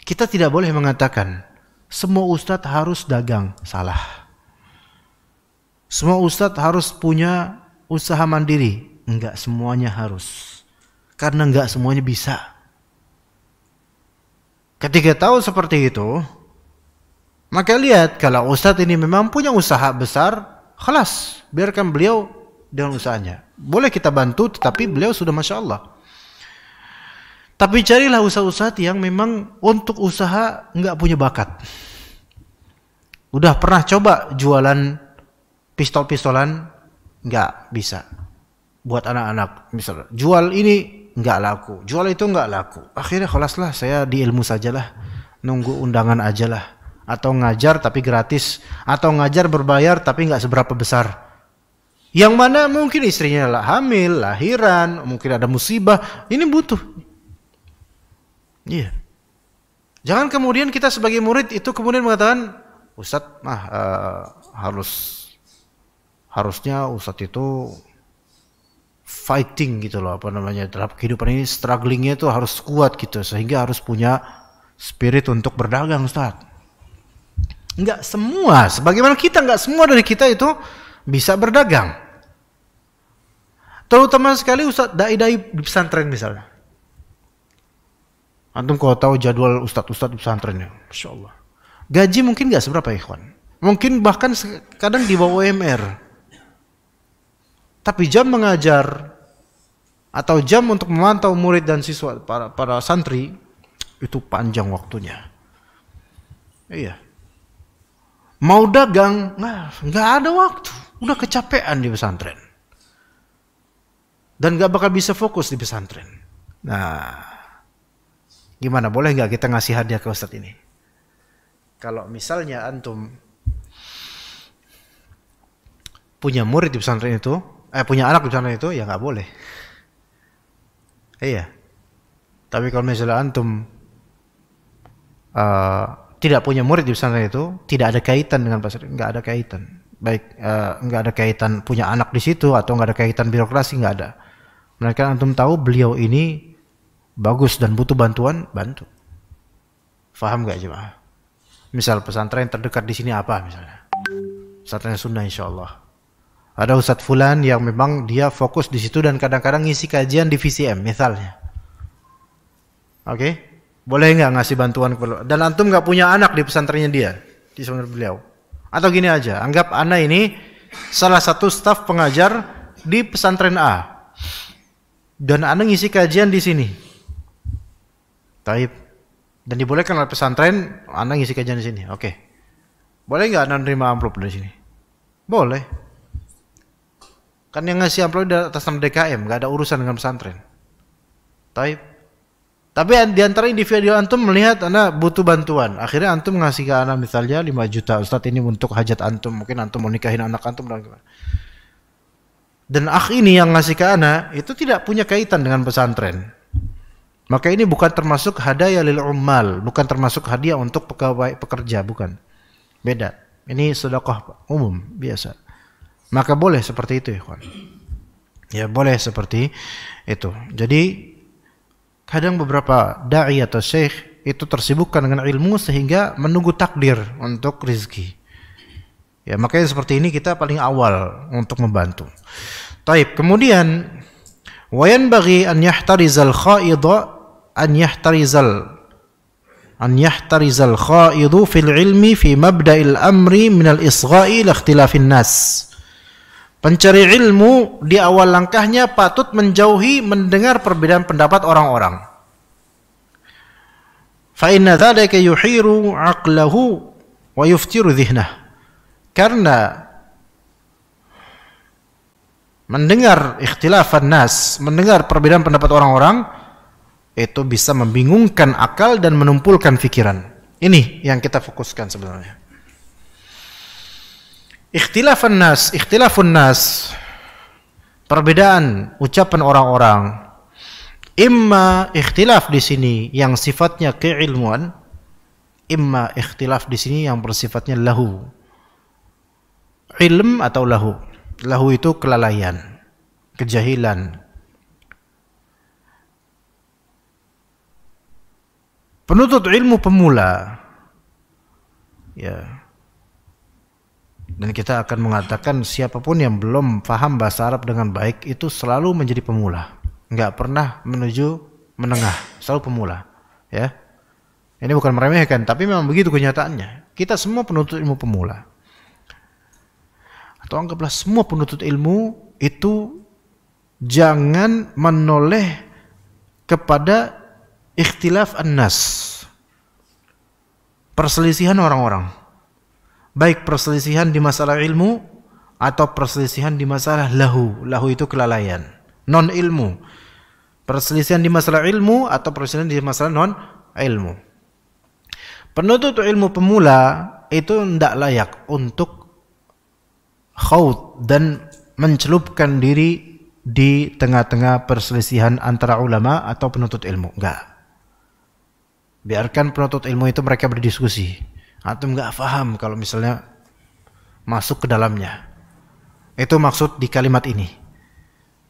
Kita tidak boleh mengatakan semua ustadz harus dagang, salah. Semua ustadz harus punya usaha mandiri, enggak semuanya harus. Karena enggak semuanya bisa. Ketika tahu seperti itu, maka lihat kalau ustadz ini memang punya usaha besar, khalas, biarkan beliau dengan usahanya. Boleh kita bantu, tetapi beliau sudah Masya Allah. Tapi carilah usaha-usaha yang memang untuk usaha nggak punya bakat. Udah pernah coba jualan pistol-pistolan, nggak bisa. Buat anak-anak, misalnya jual ini nggak laku, jual itu nggak laku. Akhirnya khalaslah, saya di ilmu sajalah, nunggu undangan ajalah, atau ngajar tapi gratis, atau ngajar berbayar tapi nggak seberapa besar. Yang mana mungkin istrinya lah hamil, lahiran, mungkin ada musibah, ini butuh. Iya. Jangan kemudian kita sebagai murid itu kemudian mengatakan, Ustadz harusnya Ustadz itu fighting gitu loh, apa namanya, dalam kehidupan ini strugglingnya itu harus kuat gitu, sehingga harus punya spirit untuk berdagang Ustadz. Enggak semua, sebagaimana kita enggak semua dari kita itu bisa berdagang. Terutama sekali Ustadz dai-dai di pesantren misalnya. Antum kalau tahu jadwal ustadz-ustadz di pesantrennya, Masya Allah. Gaji mungkin nggak seberapa ikhwan. Mungkin bahkan kadang di bawah UMR. Tapi jam mengajar atau jam untuk memantau murid dan siswa, para santri, itu panjang waktunya. Iya. Mau dagang, nggak ada waktu. Udah kecapean di pesantren. Dan nggak bakal bisa fokus di pesantren. Nah, gimana, boleh nggak kita ngasih hadiah ke Ustadz ini? Kalau misalnya antum punya murid di pesantren itu, punya anak di pesantren itu, ya nggak boleh. Iya. Tapi kalau misalnya antum tidak punya murid di pesantren itu, tidak ada kaitan dengan pesantren, nggak ada kaitan. Baik, nggak ada kaitan punya anak di situ atau nggak ada kaitan birokrasi, nggak ada. Mereka antum tahu beliau ini bagus dan butuh bantuan, bantu. Faham gak jemaah? Misal pesantren terdekat di sini apa misalnya? pesantren sunnah insyaallah. Ada Ustadz Fulan yang memang dia fokus di situ dan kadang-kadang ngisi kajian di VCM misalnya. Oke, boleh nggak ngasih bantuan kepada? Dan antum nggak punya anak di pesantrennya dia, di pesantren beliau. Atau gini aja, anggap ana ini salah satu staf pengajar di pesantren A, dan ana ngisi kajian di sini. Taib. Dan dibolehkan oleh pesantren, ana ngisi kajian di sini. Oke, boleh nggak ana nerima amplop dari sini? Boleh. Kan yang ngasih amplop di atas nama DKM, nggak ada urusan dengan pesantren. Taib. Tapi di antara individu antum melihat anda butuh bantuan, akhirnya antum ngasih ke anak misalnya 5 juta, Ustadz ini untuk hajat antum, mungkin antum mau nikahin anak antum dan akh ini yang ngasih ke anak itu tidak punya kaitan dengan pesantren, maka ini bukan termasuk hadaya lil ummal, bukan termasuk hadiah untuk pegawai pekerja, bukan, beda. Ini sedekah umum biasa, maka boleh seperti itu ya, boleh seperti itu. Jadi kadang beberapa da'i atau syekh itu tersibukkan dengan ilmu sehingga menunggu takdir untuk rizki. Ya, makanya seperti ini kita paling awal untuk membantu. Taib. Kemudian wa yanbaghi an yahtarizal kha'idha an yahtarizal kha'idhu fil ilmi fi mabda'il amri minal isgha'i ila ikhtilafin nas. Pencari ilmu di awal langkahnya patut menjauhi mendengar perbedaan pendapat orang-orang. Fa inna dzalika yuhiru 'aqlahu wa yuftiru dhihnah. Karena mendengar ikhtilafan nas, mendengar perbedaan pendapat orang-orang itu bisa membingungkan akal dan menumpulkan pikiran. Ini yang kita fokuskan sebenarnya. Ikhtilafun nas, perbedaan ucapan orang-orang. Imma ikhtilaf di sini yang sifatnya keilmuan, imma ikhtilaf di sini yang bersifatnya lahu. Ilm atau lahu. Lahu itu kelalaian, kejahilan. Penuntut ilmu pemula, ya. Dan kita akan mengatakan siapapun yang belum paham bahasa Arab dengan baik itu selalu menjadi pemula, nggak pernah menuju menengah, selalu pemula. Ya, ini bukan meremehkan, tapi memang begitu kenyataannya. Kita semua penuntut ilmu pemula, atau anggaplah semua penuntut ilmu itu jangan menoleh kepada ikhtilaf an-nas, perselisihan orang-orang. Baik perselisihan di masalah ilmu atau perselisihan di masalah lahu. Lahu itu kelalaian, non ilmu. Perselisihan di masalah ilmu atau perselisihan di masalah non ilmu. Penuntut ilmu pemula itu tidak layak untuk khaud dan mencelupkan diri di tengah-tengah perselisihan antara ulama atau penuntut ilmu. Enggak. Biarkan penuntut ilmu itu mereka berdiskusi. Antum nggak paham kalau misalnya masuk ke dalamnya. Itu maksud di kalimat ini.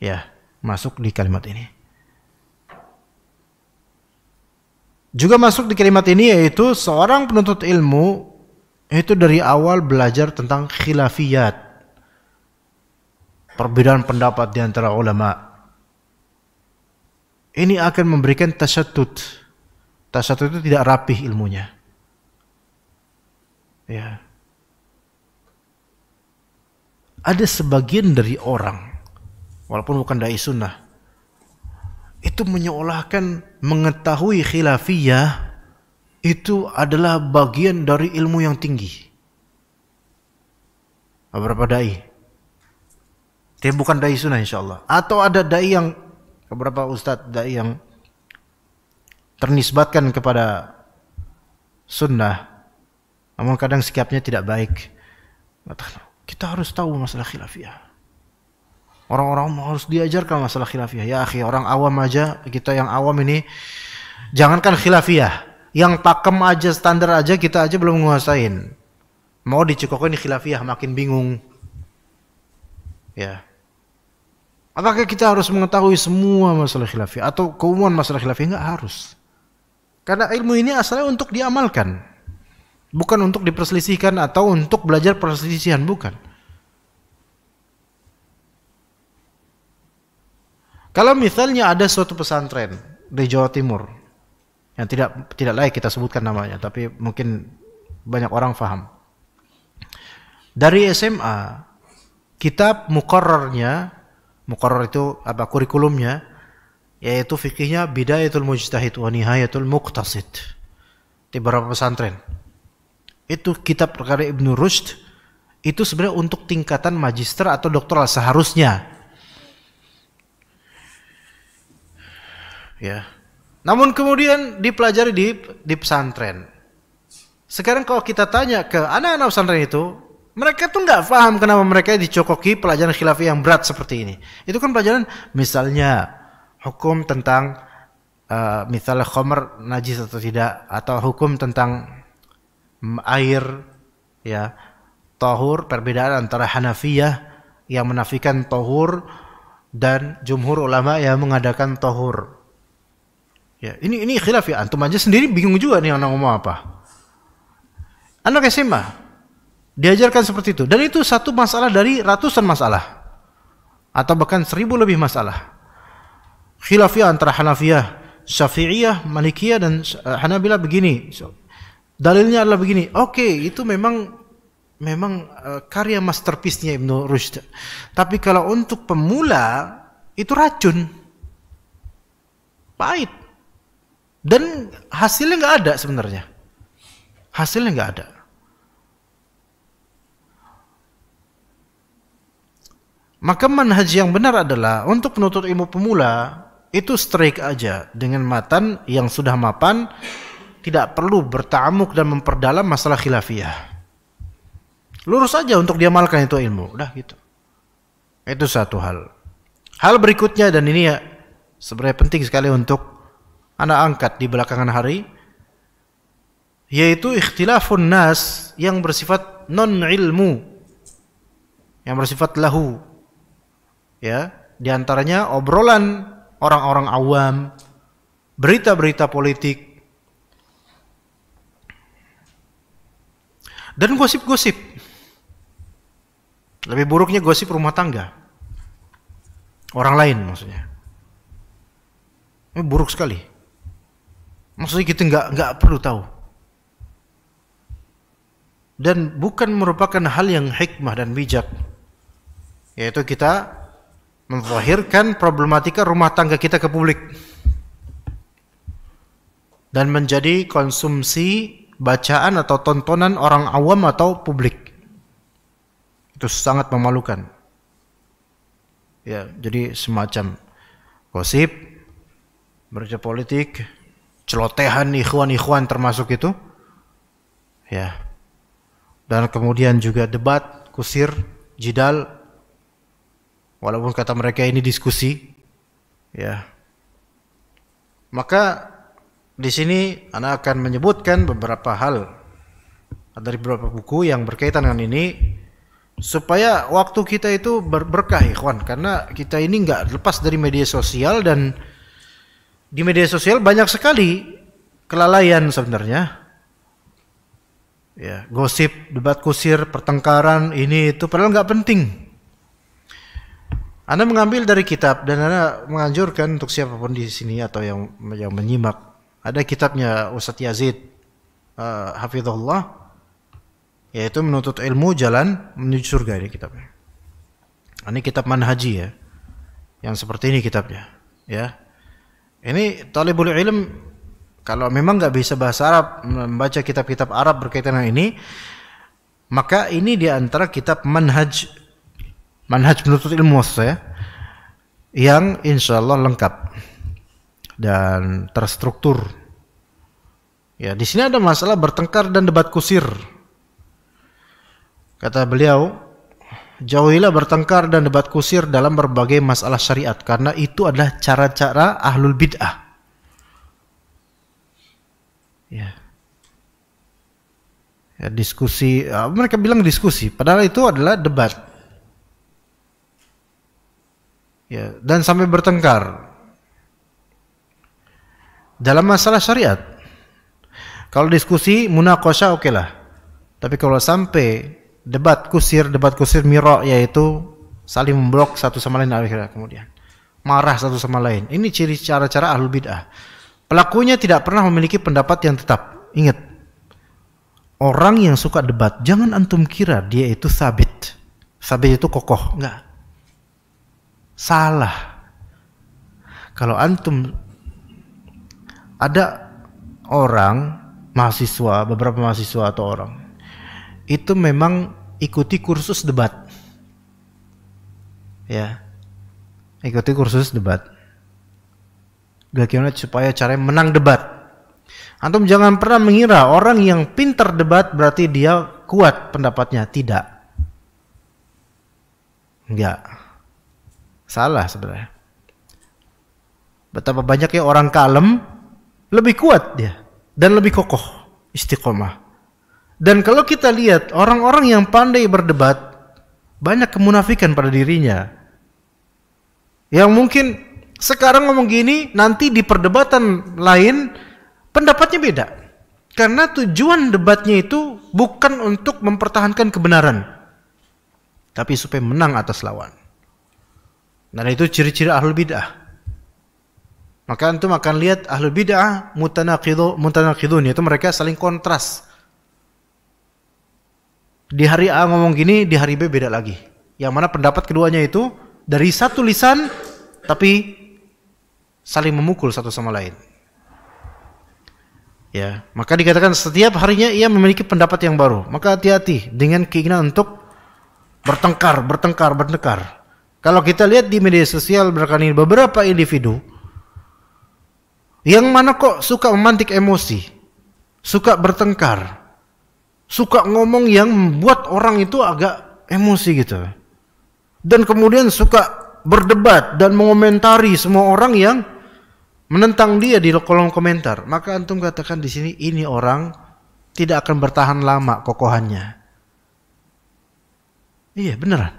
Ya, masuk di kalimat ini. Juga masuk di kalimat ini yaitu seorang penuntut ilmu itu dari awal belajar tentang khilafiyat. Perbedaan pendapat di antara ulama. Ini akan memberikan tasyatut. Tasyatut itu tidak rapih ilmunya. Ya. Ada sebagian dari orang, walaupun bukan dai sunnah, itu menyeolahkan mengetahui khilafiyah itu adalah bagian dari ilmu yang tinggi. Beberapa dai, dia bukan dai sunnah insyaallah. Atau ada dai yang, beberapa ustadz dai yang ternisbatkan kepada sunnah, namun kadang sikapnya tidak baik. Kita harus tahu masalah khilafiyah. Orang-orang harus diajarkan masalah khilafiyah. Ya akhi, orang awam aja, kita yang awam ini, jangankan khilafiyah, yang pakem aja, standar aja, kita aja belum menguasain. Mau dicekokin khilafiyah, makin bingung. Ya. Apakah kita harus mengetahui semua masalah khilafiyah atau keumuman masalah khilafiyah? Enggak harus. Karena ilmu ini asalnya untuk diamalkan. Bukan untuk diperselisihkan atau untuk belajar perselisihan, bukan. Kalau misalnya ada suatu pesantren di Jawa Timur yang tidak layak kita sebutkan namanya, tapi mungkin banyak orang paham. Dari SMA, kitab muqarrarnya, muqarrar itu apa, kurikulumnya, yaitu fikihnya Bidayatul Mujtahid wa Nihayatul Muqtasid di beberapa pesantren. Itu kitab perkara Ibnu Rushd, itu sebenarnya untuk tingkatan magister atau doktoral seharusnya. Ya. Namun kemudian dipelajari di pesantren. Sekarang kalau kita tanya ke anak-anak pesantren itu, mereka tuh nggak paham kenapa mereka dicokoki pelajaran khilafiyah yang berat seperti ini. Itu kan pelajaran misalnya hukum tentang misalnya khamr najis atau tidak, atau hukum tentang air, ya, tahur, perbedaan antara Hanafiyah yang menafikan tahur dan jumhur ulama yang mengadakan tahur. Ya, ini khilaf ya. Antum aja sendiri bingung juga nih orang ngomong apa. Anak SMA diajarkan seperti itu, dan itu satu masalah dari ratusan masalah atau bahkan 1000 lebih masalah. Khilafiyah antara Hanafiyah, Syafi'iyah, Malikiyah dan Hanabilah begini. Dalilnya adalah begini. Oke, itu memang karya masterpiece-nya Ibnu Rushd. Tapi kalau untuk pemula itu racun. Pahit. Dan hasilnya nggak ada sebenarnya. Hasilnya nggak ada. Maka manhaj yang benar adalah untuk penuntut ilmu pemula itu strike aja dengan matan yang sudah mapan, tidak perlu berta'amuk dan memperdalam masalah khilafiyah. Lurus aja untuk diamalkan itu ilmu, udah gitu. Itu satu hal. Hal berikutnya, dan ini ya sebenarnya penting sekali untuk anak angkat di belakangan hari, yaitu ikhtilafun nas yang bersifat non ilmu, yang bersifat lahu, ya, diantaranya obrolan orang-orang awam, berita-berita politik, dan gosip-gosip. Lebih buruknya gosip rumah tangga orang lain, maksudnya ini buruk sekali. Maksudnya kita nggak perlu tahu, dan bukan merupakan hal yang hikmah dan bijak, yaitu kita menzahirkan problematika rumah tangga kita ke publik dan menjadi konsumsi bacaan atau tontonan orang awam atau publik. Itu sangat memalukan. Ya, jadi semacam gosip, berita politik, celotehan ikhwan-ikhwan termasuk itu, ya, dan kemudian juga debat, kusir, jidal, walaupun kata mereka ini diskusi, ya. Maka di sini ana akan menyebutkan beberapa hal dari beberapa buku yang berkaitan dengan ini, supaya waktu kita itu berkah, ikhwan, karena kita ini nggak lepas dari media sosial, dan di media sosial banyak sekali kelalaian sebenarnya. Ya, gosip, debat kusir, pertengkaran, ini itu padahal nggak penting. Anda mengambil dari kitab, dan Anda menganjurkan untuk siapapun di sini atau yang menyimak, ada kitabnya Ustadz Yazid hafizahullah, yaitu Menuntut Ilmu Jalan Menuju Surga. Ini kitabnya. Ini kitab manhaji, ya, yang seperti ini kitabnya, ya. Ini talibul ilm kalau memang nggak bisa bahasa Arab, membaca kitab-kitab Arab berkaitan dengan ini, maka ini diantara kitab manhaj penuntut ilmu, maksud saya, yang insya Allah lengkap dan terstruktur. Ya, di sini ada masalah bertengkar dan debat kusir. Kata beliau, jauhilah bertengkar dan debat kusir dalam berbagai masalah syariat, karena itu adalah cara-cara ahlul bid'ah. Ya. Ya, diskusi, mereka bilang diskusi, padahal itu adalah debat. Ya, dan sampai bertengkar dalam masalah syariat. Kalau diskusi munaqasha oke lah. Tapi kalau sampai debat kusir miro, yaitu saling memblok satu sama lain akhirnya kemudian marah satu sama lain. Ini ciri cara-cara ahlul bid'ah. Pelakunya tidak pernah memiliki pendapat yang tetap. Ingat, orang yang suka debat, jangan antum kira dia itu sabit. Sabit itu kokoh, enggak. Salah. Kalau antum ada orang mahasiswa, beberapa mahasiswa atau orang itu memang ikuti kursus debat, ya, ikuti kursus debat. Bagaimana supaya caranya menang debat? Antum jangan pernah mengira orang yang pintar debat berarti dia kuat pendapatnya. Tidak, enggak, salah sebenarnya. Betapa banyaknya orang kalem lebih kuat dia dan lebih kokoh, istiqomah. Dan kalau kita lihat orang-orang yang pandai berdebat, banyak kemunafikan pada dirinya. Yang mungkin sekarang ngomong gini, nanti di perdebatan lain pendapatnya beda. Karena tujuan debatnya itu bukan untuk mempertahankan kebenaran, tapi supaya menang atas lawan. Nah, itu ciri-ciri ahlul bid'ah. Maka antum akan lihat ahlul bid'ah mutanaqidun, yaitu mereka saling kontras. Di hari A ngomong gini, di hari B beda lagi. Yang mana pendapat keduanya itu dari satu lisan tapi saling memukul satu sama lain. Ya, maka dikatakan setiap harinya ia memiliki pendapat yang baru. Maka hati-hati dengan keinginan untuk bertengkar. Kalau kita lihat di media sosial belakangan ini beberapa individu yang mana kok suka memantik emosi, suka bertengkar, suka ngomong yang membuat orang itu agak emosi gitu. Dan kemudian suka berdebat dan mengomentari semua orang yang menentang dia di kolom komentar. Maka antum katakan di sini, ini orang tidak akan bertahan lama kokohannya. Iya, beneran.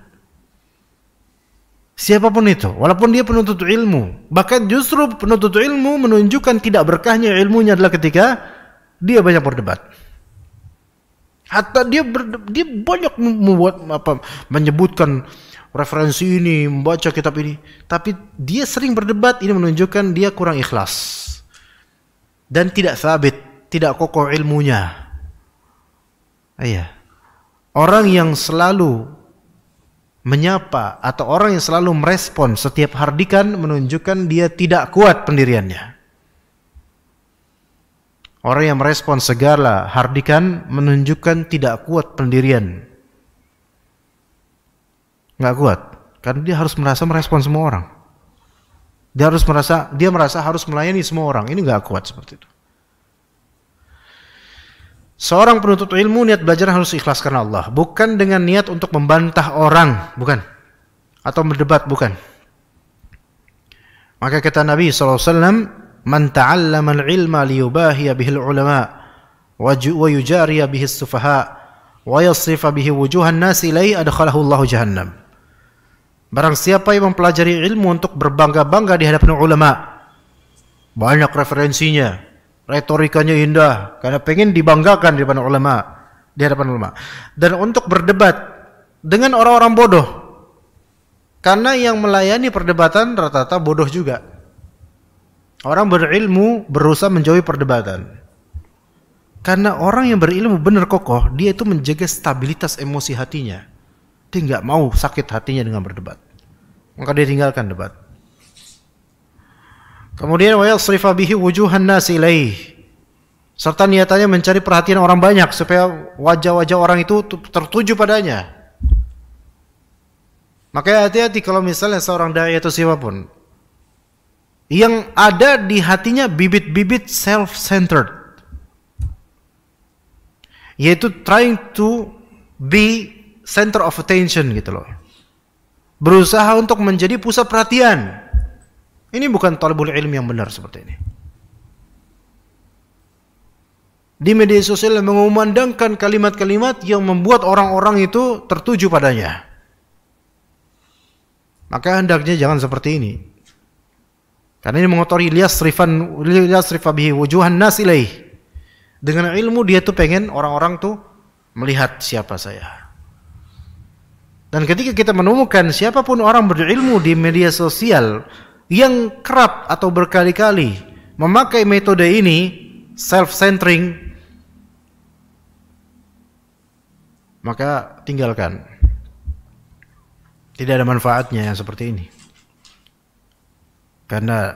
Siapapun itu, walaupun dia penuntut ilmu, bahkan justru penuntut ilmu menunjukkan tidak berkahnya ilmunya adalah ketika dia banyak berdebat. Hatta dia banyak menyebutkan referensi ini, membaca kitab ini, tapi dia sering berdebat. Ini menunjukkan dia kurang ikhlas dan tidak sabit, tidak kokoh ilmunya. Iya. Orang yang selalu menyapa atau orang yang selalu merespon setiap hardikan menunjukkan dia tidak kuat pendiriannya. Orang yang merespon segala hardikan menunjukkan tidak kuat pendirian. Nggak kuat, karena dia harus merasa merespon semua orang. Dia merasa harus melayani semua orang. Ini nggak kuat seperti itu. Seorang penuntut ilmu niat belajar harus ikhlas karena Allah, bukan dengan niat untuk membantah orang, bukan, atau berdebat, bukan. Maka kata Nabi SAW, man ta'allama al-ilma liyubahiya bihil ulama wa yujariya bihis sufaha wa yasrifa bihi wujuhan nasi ilaihi adkhalahu Allahu jahannam. Barang siapa yang mempelajari ilmu untuk berbangga-bangga di hadapan ulama, banyak referensinya, retorikanya indah, karena pengen dibanggakan di hadapan ulama, dan untuk berdebat dengan orang-orang bodoh, karena yang melayani perdebatan rata-rata bodoh juga. Orang berilmu berusaha menjauhi perdebatan, karena orang yang berilmu benar kokoh, dia itu menjaga stabilitas emosi hatinya. Dia nggak mau sakit hatinya dengan berdebat, maka dia tinggalkan debat. Kemudian wa yasrifa bihi wujuhan nasi ilaih, serta niatannya mencari perhatian orang banyak supaya wajah-wajah orang itu tertuju padanya. Maka hati-hati kalau misalnya seorang dai atau siapapun yang ada di hatinya bibit-bibit self-centered, yaitu trying to be center of attention gitu loh, berusaha untuk menjadi pusat perhatian. Ini bukan talibul ilmi yang benar seperti ini. Di media sosial mengumandangkan kalimat-kalimat yang membuat orang-orang itu tertuju padanya. Maka hendaknya jangan seperti ini. Karena ini mengotori liyasrifa bihi wujuhan nas ilaih. Dengan ilmu dia tuh pengen orang-orang tuh melihat siapa saya. Dan ketika kita menemukan siapapun orang berilmu di media sosial yang kerap atau berkali-kali memakai metode ini, self-centering, maka tinggalkan. Tidak ada manfaatnya yang seperti ini. Karena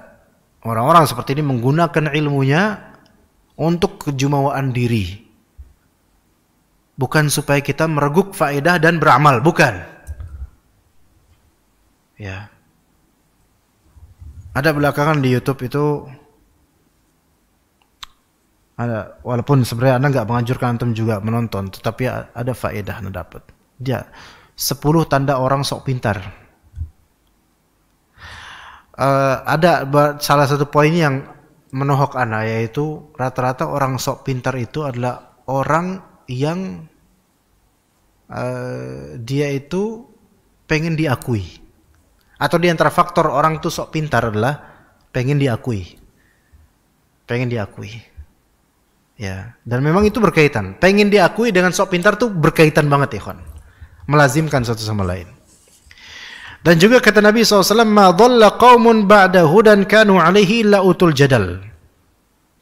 orang-orang seperti ini menggunakan ilmunya untuk kejumawaan diri. Bukan supaya kita mereguk faedah dan beramal, bukan. Ya. Ada belakangan di YouTube itu ada, walaupun sebenarnya Anda nggak menganjurkan antum juga menonton, tetapi ada faedah Anda dapat. Dia 10 tanda orang sok pintar. Ada salah satu poin yang menohok Anda, yaitu rata-rata orang sok pintar itu adalah orang yang dia itu pengen diakui, atau di antara faktor orang itu sok pintar adalah pengen diakui, ya. Dan memang itu berkaitan, pengen diakui dengan sok pintar tuh berkaitan banget ya kawan, melazimkan satu sama lain. Dan juga kata Nabi SAW, ma dhalla qaumun ba'da hudan kanu alaihi illa utul jadal.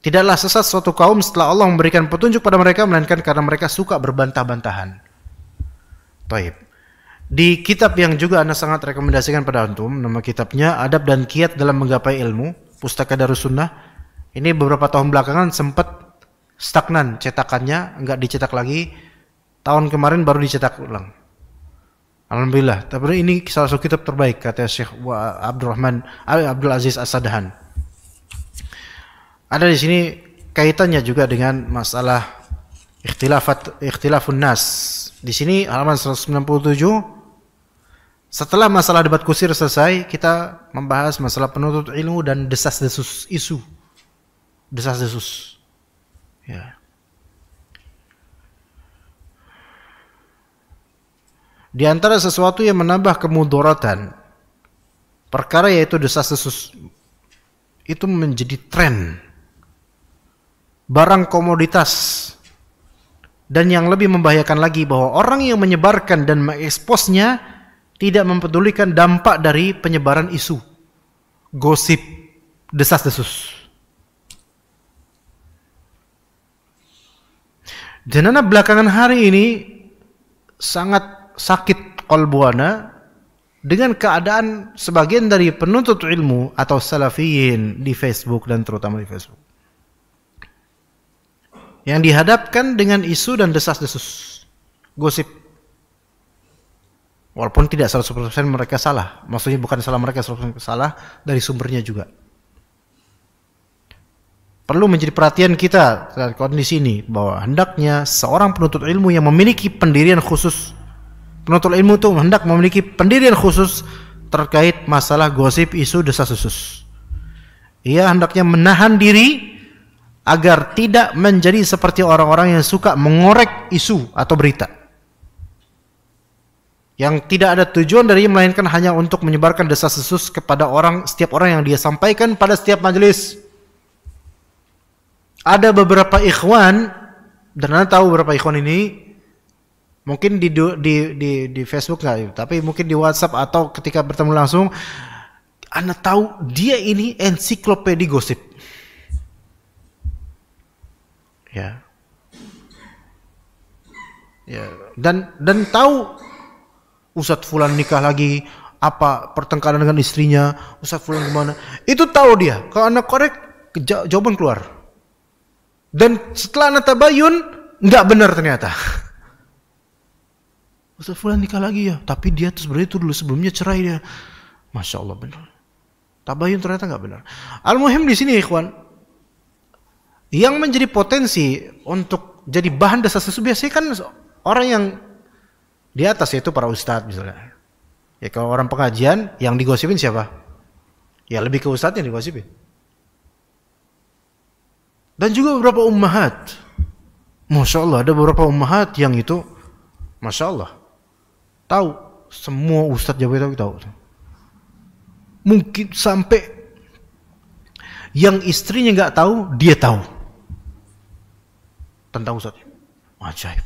Tidaklah sesat suatu kaum setelah Allah memberikan petunjuk pada mereka, melainkan karena mereka suka berbantah-bantahan. Taib. Di kitab yang juga Anda sangat rekomendasikan pada antum, nama kitabnya Adab dan Kiat dalam Menggapai Ilmu, Pustaka Darussunnah. Ini beberapa tahun belakangan sempat stagnan cetakannya, enggak dicetak lagi. Tahun kemarin baru dicetak ulang. Alhamdulillah. Tapi ini salah satu kitab terbaik kata Syekh Abdul Aziz As-Sadahan. Ada di sini kaitannya juga dengan masalah ikhtilafun nas. Di sini halaman 197, setelah masalah debat kusir selesai, kita membahas masalah penuntut ilmu dan desas-desus isu. Desas-desus. Ya. Di antara sesuatu yang menambah kemudaratan perkara yaitu desas-desus itu menjadi tren, barang komoditas, dan yang lebih membahayakan lagi bahwa orang yang menyebarkan dan mengeksposnya tidak mempedulikan dampak dari penyebaran isu, gosip, desas-desus. Dan anak belakangan hari ini sangat sakit qalbu ana dengan keadaan sebagian dari penuntut ilmu atau salafiyin di Facebook, dan terutama di Facebook, yang dihadapkan dengan isu dan desas-desus, gosip. Walaupun tidak 100% mereka salah, maksudnya bukan salah mereka 100% salah, dari sumbernya juga. Perlu menjadi perhatian kita dalam kondisi ini bahwa hendaknya seorang penuntut ilmu yang memiliki pendirian khusus, penuntut ilmu itu hendak memiliki pendirian khusus terkait masalah gosip, isu, desas-desus. Ia hendaknya menahan diri agar tidak menjadi seperti orang-orang yang suka mengorek isu atau berita yang tidak ada tujuan dari melainkan hanya untuk menyebarkan desas-desus kepada setiap orang yang dia sampaikan pada setiap majelis. Ada beberapa ikhwan, dan Anda tahu beberapa ikhwan ini, mungkin di Facebook nggak, tapi mungkin di WhatsApp atau ketika bertemu langsung, Anda tahu dia ini ensiklopedi gosip. Ya. Ya, dan tahu Ustadz Fulan nikah lagi, apa pertengkaran dengan istrinya, Ustadz Fulan kemana, itu tahu dia. Kalau Anda korek, jawaban keluar. Dan setelah Anda tabayun, nggak benar ternyata. Ustadz Fulan nikah lagi ya, tapi dia tuh sebenarnya itu dulu sebelumnya cerai dia. Masya Allah benar. Tabayun ternyata nggak benar. Al-muhim di sini ikhwan, yang menjadi potensi untuk jadi bahan desas-desus biasanya kan orang yang di atas, yaitu para ustadz misalnya. Ya kalau orang pengajian yang digosipin siapa? Ya lebih ke ustadz yang digosipin. Dan juga beberapa ummahat. Masya Allah, ada beberapa ummahat yang itu Masya Allah tahu semua ustadz Jabodetabek tahu. Mungkin sampai yang istrinya nggak tahu, dia tahu tentang ustadz. Ajaib.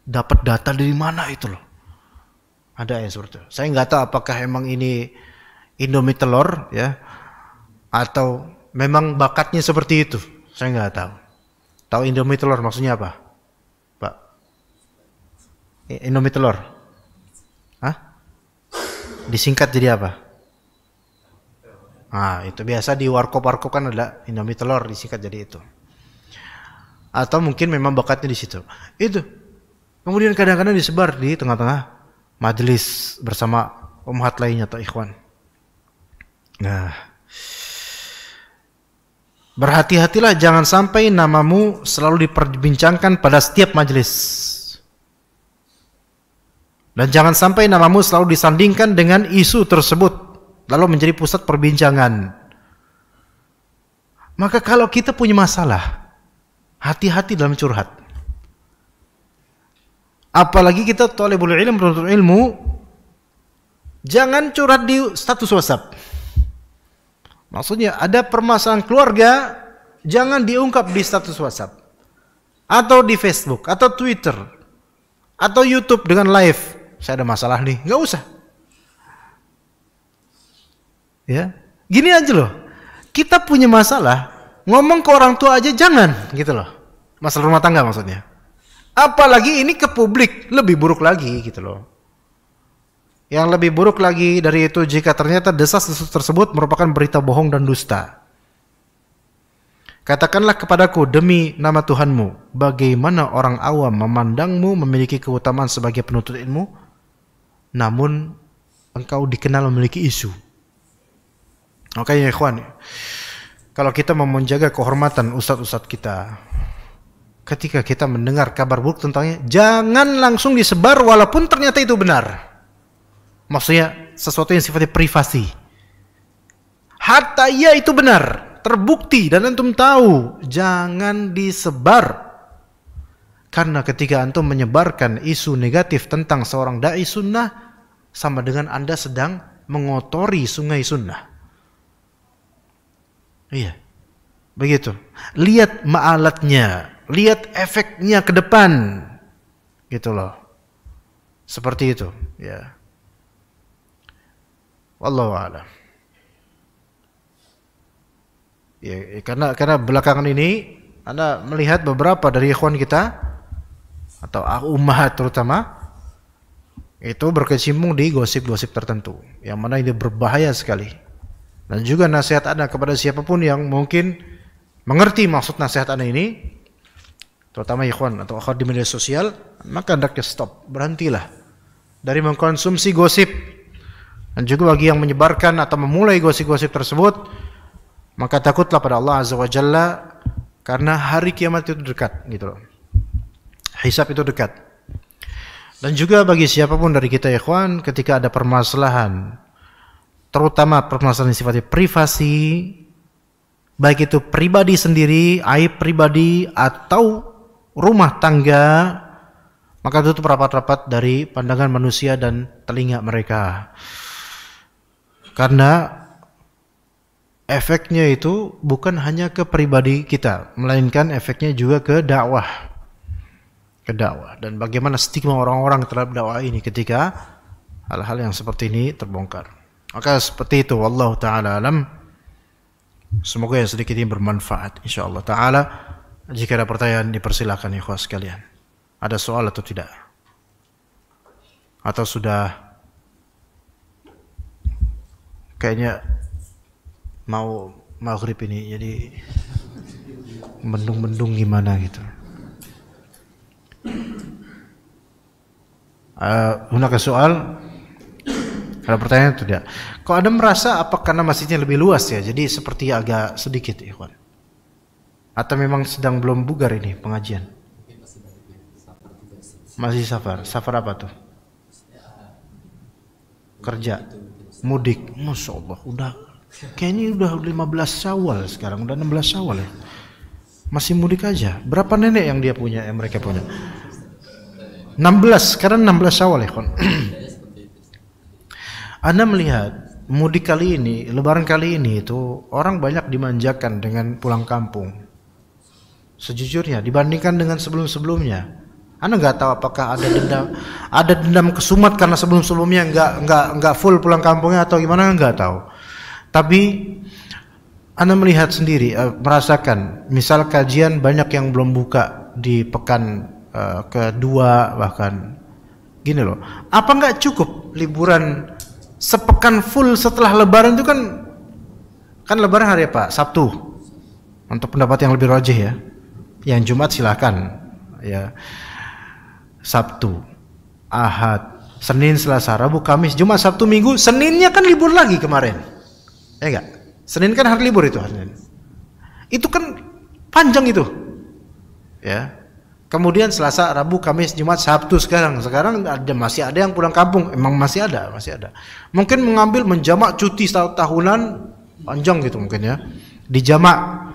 dapat data dari mana itu loh. Ada yang seperti itu. Saya nggak tahu apakah emang ini Indomie telur ya, atau memang bakatnya seperti itu. Saya nggak tahu. Tahu Indomie telur maksudnya apa, Pak? Indomie telur? Hah? Disingkat jadi apa? Nah, itu biasa di warkop-warkop kan ada Indomie telur disingkat jadi itu. Atau mungkin memang bakatnya di situ. Itu. Kemudian kadang-kadang disebar di tengah-tengah majelis bersama ummahat lainnya atau ikhwan. Nah, berhati-hatilah jangan sampai namamu selalu diperbincangkan pada setiap majelis. Dan jangan sampai namamu selalu disandingkan dengan isu tersebut lalu menjadi pusat perbincangan. Maka kalau kita punya masalah, hati-hati dalam curhat. Apalagi kita thalibul ilm, penuntut ilmu, jangan curhat di status WhatsApp. Maksudnya ada permasalahan keluarga, jangan diungkap di status WhatsApp atau di Facebook atau Twitter atau YouTube dengan live. Saya ada masalah nih, nggak usah. Ya, gini aja loh. Kita punya masalah, ngomong ke orang tua aja jangan, gitu loh. Masalah rumah tangga maksudnya. Apalagi ini ke publik, lebih buruk lagi gitu loh. Yang lebih buruk lagi dari itu jika ternyata desas-desus tersebut merupakan berita bohong dan dusta. Katakanlah kepadaku demi nama Tuhanmu, bagaimana orang awam memandangmu memiliki keutamaan sebagai penuntut ilmu, namun engkau dikenal memiliki isu. Makanya ikhwan, kalau kita mau menjaga kehormatan ustadz-ustadz kita, ketika kita mendengar kabar buruk tentangnya, jangan langsung disebar walaupun ternyata itu benar. Maksudnya sesuatu yang sifatnya privasi. Hatta ya itu benar, terbukti dan antum tahu, jangan disebar. Karena ketika antum menyebarkan isu negatif tentang seorang dai sunnah, sama dengan Anda sedang mengotori sungai sunnah. Iya, begitu. Lihat ma'alatnya, lihat efeknya ke depan, gitu loh. Seperti itu, ya. Wallahu a'lam. Ya, karena belakangan ini Anda melihat beberapa dari ikhwan kita atau ummahat terutama itu berkecimpung di gosip-gosip tertentu yang mana ini berbahaya sekali. Dan juga nasihat Anda kepada siapapun yang mungkin mengerti maksud nasihat Anda ini, terutama ikhwan atau akhwat di media sosial, maka hendaknya stop, berhentilah dari mengkonsumsi gosip. Dan juga bagi yang menyebarkan atau memulai gosip-gosip tersebut, maka takutlah pada Allah Azza wa Jalla, karena hari kiamat itu dekat, gitu loh. Hisab itu dekat. Dan juga bagi siapapun dari kita ikhwan, ketika ada permasalahan, terutama permasalahan yang sifatnya privasi, baik itu pribadi sendiri, aib pribadi atau rumah tangga, maka tutup rapat-rapat dari pandangan manusia dan telinga mereka. Karena efeknya itu bukan hanya ke pribadi kita, melainkan efeknya juga ke dakwah. Ke dakwah. Dan bagaimana stigma orang-orang terhadap dakwah ini ketika hal-hal yang seperti ini terbongkar. Maka seperti itu, wallahu taala alam. Semoga yang sedikit ini bermanfaat insyaallah taala. Jika ada pertanyaan dipersilakan ikhwah sekalian. Ada soal atau tidak? Atau sudah kayaknya mau maghrib ini, jadi mendung-mendung gimana gitu. Hunaka soal? Ada pertanyaan atau tidak? Kok Anda merasa apa karena masjidnya lebih luas ya, jadi seperti agak sedikit ikhwan? Atau memang sedang belum bugar ini pengajian? Masih safar. Safar apa tuh? Kerja, mudik. Masya Allah, udah kayaknya udah 15 Syawal sekarang, udah 16 Syawal ya. Masih mudik aja. Berapa nenek yang dia punya, yang mereka punya? 16, sekarang 16 Syawal ya, kawan. Anda melihat mudik kali ini, lebaran kali ini itu orang banyak dimanjakan dengan pulang kampung. Sejujurnya dibandingkan dengan sebelum-sebelumnya, Anda nggak tahu apakah ada dendam kesumat karena sebelum-sebelumnya nggak full pulang kampungnya atau gimana, nggak tahu. Tapi Anda melihat sendiri, merasakan, misal kajian banyak yang belum buka di pekan kedua bahkan, gini loh. Apa nggak cukup liburan sepekan full setelah Lebaran itu kan Lebaran hari apa? Sabtu. Untuk pendapat yang lebih rajih ya. Yang Jumat silakan ya. Sabtu, Ahad, Senin, Selasa, Rabu, Kamis, Jumat, Sabtu, Minggu, Seninnya kan libur lagi kemarin. Ya enggak? Senin kan hari libur itu hari. Itu kan panjang itu. Ya. Kemudian Selasa, Rabu, Kamis, Jumat, Sabtu sekarang masih ada yang pulang kampung. Emang masih ada. Mungkin menjamak cuti tahunan panjang gitu mungkin ya. Dijamak.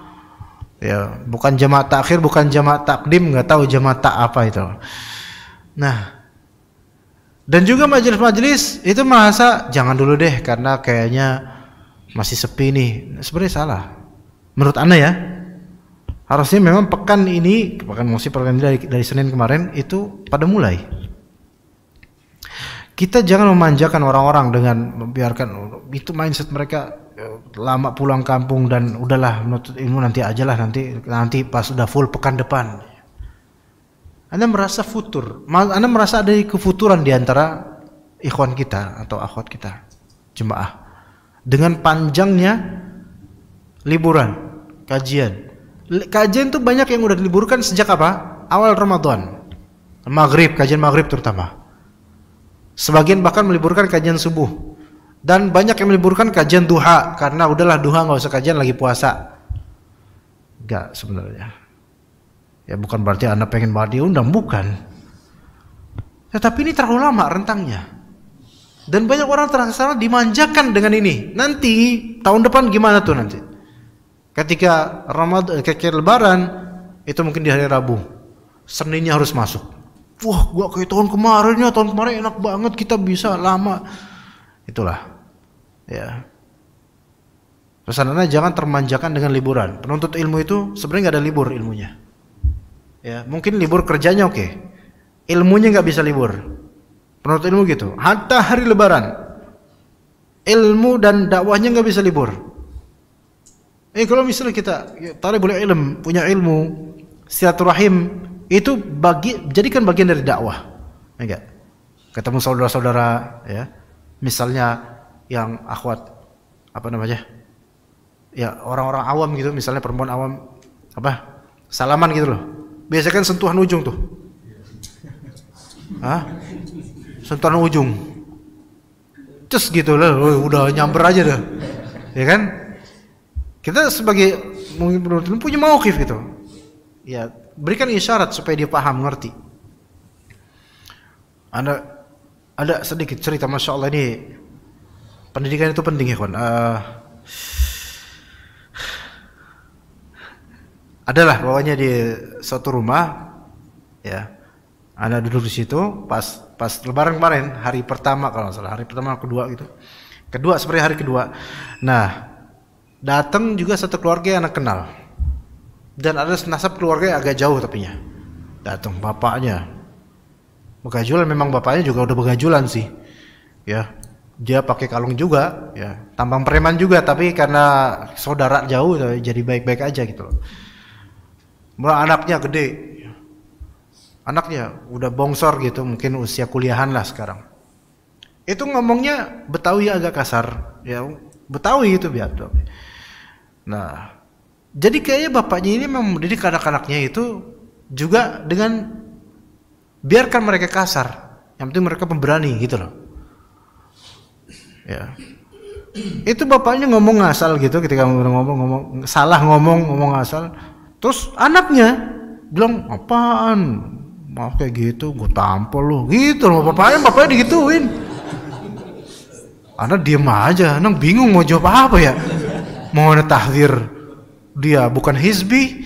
Ya, bukan jamak takhir, bukan jamak takdim, nggak tahu jamak tak apa itu. Nah, dan juga majelis-majelis itu merasa jangan dulu deh karena kayaknya masih sepi nih. Sebenarnya salah. Menurut Anda ya, harusnya memang pekan ini dari Senin kemarin itu pada mulai. Kita jangan memanjakan orang-orang dengan membiarkan itu mindset mereka lama pulang kampung dan udahlah menuntut ilmu nanti ajalah nanti pas udah full pekan depan. Anda merasa futur, Anda merasa ada kefuturan di antara ikhwan kita atau akhwat kita, jemaah. Dengan panjangnya liburan, kajian. Kajian tuh banyak yang udah diliburkan sejak apa? Awal Ramadan. Maghrib, kajian maghrib terutama. Sebagian bahkan meliburkan kajian subuh. Dan banyak yang meliburkan kajian duha karena udahlah duha nggak usah kajian lagi puasa. Enggak sebenarnya. Ya bukan berarti Anda pengen banget diundang, bukan. Tetapi ini terlalu lama rentangnya. Dan banyak orang terkesan dimanjakan dengan ini. Nanti tahun depan gimana tuh nanti? Ketika Ramadan, ketika Lebaran itu mungkin di hari Rabu. Seninnya harus masuk. Wah, gua kayak tahun kemarin enak banget kita bisa lama. Itulah. Ya. Pesanannya jangan termanjakan dengan liburan. Penuntut ilmu itu sebenarnya nggak ada libur ilmunya. Ya, mungkin libur kerjanya oke. Ilmunya nggak bisa libur. Penuntut ilmu gitu. Hatta hari Lebaran, ilmu dan dakwahnya nggak bisa libur. Kalau misalnya kita talibul ilm, punya ilmu, silaturahim itu jadikan bagian dari dakwah. Enggak. Ketemu saudara-saudara ya. Misalnya yang akhwat apa namanya? Ya, orang-orang awam gitu, misalnya perempuan awam apa? Salaman gitu loh. Biasanya kan sentuhan ujung tuh. Hah? Sentuhan ujung. Cus gitu loh, udah nyamper aja dah. Ya kan? Kita sebagai mungkin penuntut punya mauqif gitu. Ya, berikan isyarat supaya dia paham, ngerti. Ada sedikit cerita, Masya Allah, ini pendidikan itu penting ya kawan. Adalah pokoknya di suatu rumah, ya, Anda duduk di situ pas Lebaran kemarin, hari pertama kalau nggak salah, hari pertama kedua gitu, seperti hari kedua. Nah, datang juga satu keluarga yang Anda kenal, dan ada nasab keluarga yang agak jauh tapinya. Datang bapaknya, begajulan, memang bapaknya juga udah begajulan sih, ya. Dia pakai kalung juga, ya, tampang preman juga, tapi karena saudara jauh jadi baik-baik aja gitu loh. Mulai anaknya gede, anaknya udah bongsor gitu, mungkin usia kuliahan lah sekarang. Itu ngomongnya Betawi agak kasar, ya Betawi itu biar. Nah, jadi kayaknya bapaknya ini memang mendidik anak-anaknya itu juga dengan biarkan mereka kasar, yang penting mereka pemberani gitu loh. Ya, itu bapaknya ngomong ngasal gitu, ketika ngomong ngasal. Terus anaknya bilang, apaan? Mau kayak gitu, gue tampol lu. Gitu loh, bapaknya digituin. Anak diem aja, anak bingung mau jawab apa ya. Mau tahdzir dia bukan hizbi.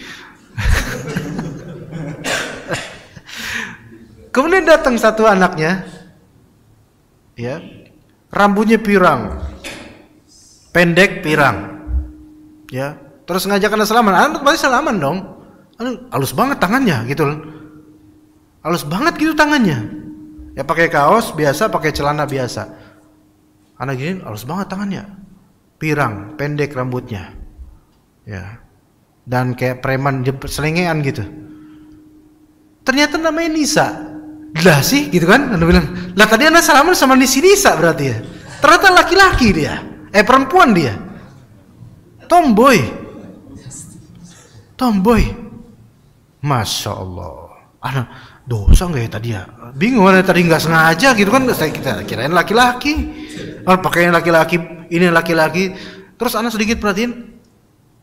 Kemudian datang satu anaknya, ya, rambutnya pirang, pendek pirang, ya. Terus ngajak anak salaman, anak pasti salaman dong. Anak halus banget tangannya gitu loh. halus banget gitu tangannya. Ya pakai kaos biasa, pakai celana biasa. Anak gini halus banget tangannya. Pirang, pendek rambutnya. Ya. Dan kayak preman selengean gitu. Ternyata namanya Nisa. Lah sih gitu kan? Anda bilang, "Lah tadi Anda salaman sama Nisa berarti ya." Ternyata laki-laki dia. Perempuan dia. Tomboy. Masya Allah. Anak dosa nggak ya tadi ya? Bingung ada tadi nggak sengaja gitu kan? Kita kirain laki-laki. Pakaian laki-laki, ini laki-laki. Terus anak sedikit perhatiin.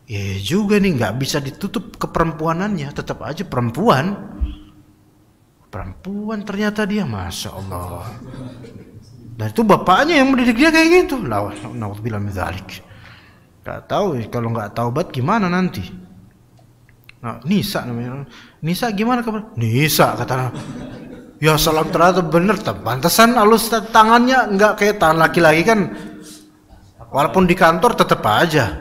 Ya juga nih nggak bisa ditutup keperempuanannya. Tetap aja perempuan ternyata dia, Masya Allah. Dan itu bapaknya yang mendidik dia kayak gitu. Nauzubillah min dzalik. Gak tahu kalau nggak taubat gimana nanti. Nah, Nisa namanya. Nisa gimana kabar? Nisa kata. Ya salam, ternyata bener. Pantesan halus tangannya nggak kayak tangan laki-laki kan. Walaupun di kantor tetap aja.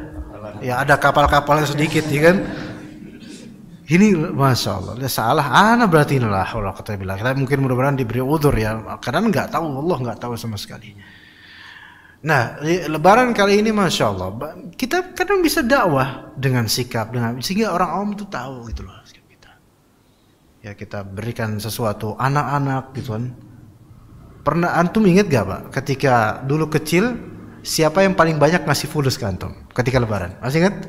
Ya ada kapal-kapalnya sedikit ya kan. Ini Masya Allah, dia salah. Berarti inilah Allah kata bilang. Kita mungkin mudah-mudahan diberi udzur ya. Karena nggak tahu, Allah nggak tahu sama sekali. Nah, Lebaran kali ini Masya Allah, kita kadang bisa dakwah dengan sikap, sehingga orang awam itu tahu gitu loh sikap kita. Ya kita berikan sesuatu anak-anak gitu kan. Pernah antum ingat gak Pak, ketika dulu kecil siapa yang paling banyak ngasih fulus ke antum ketika Lebaran? Masih ingat?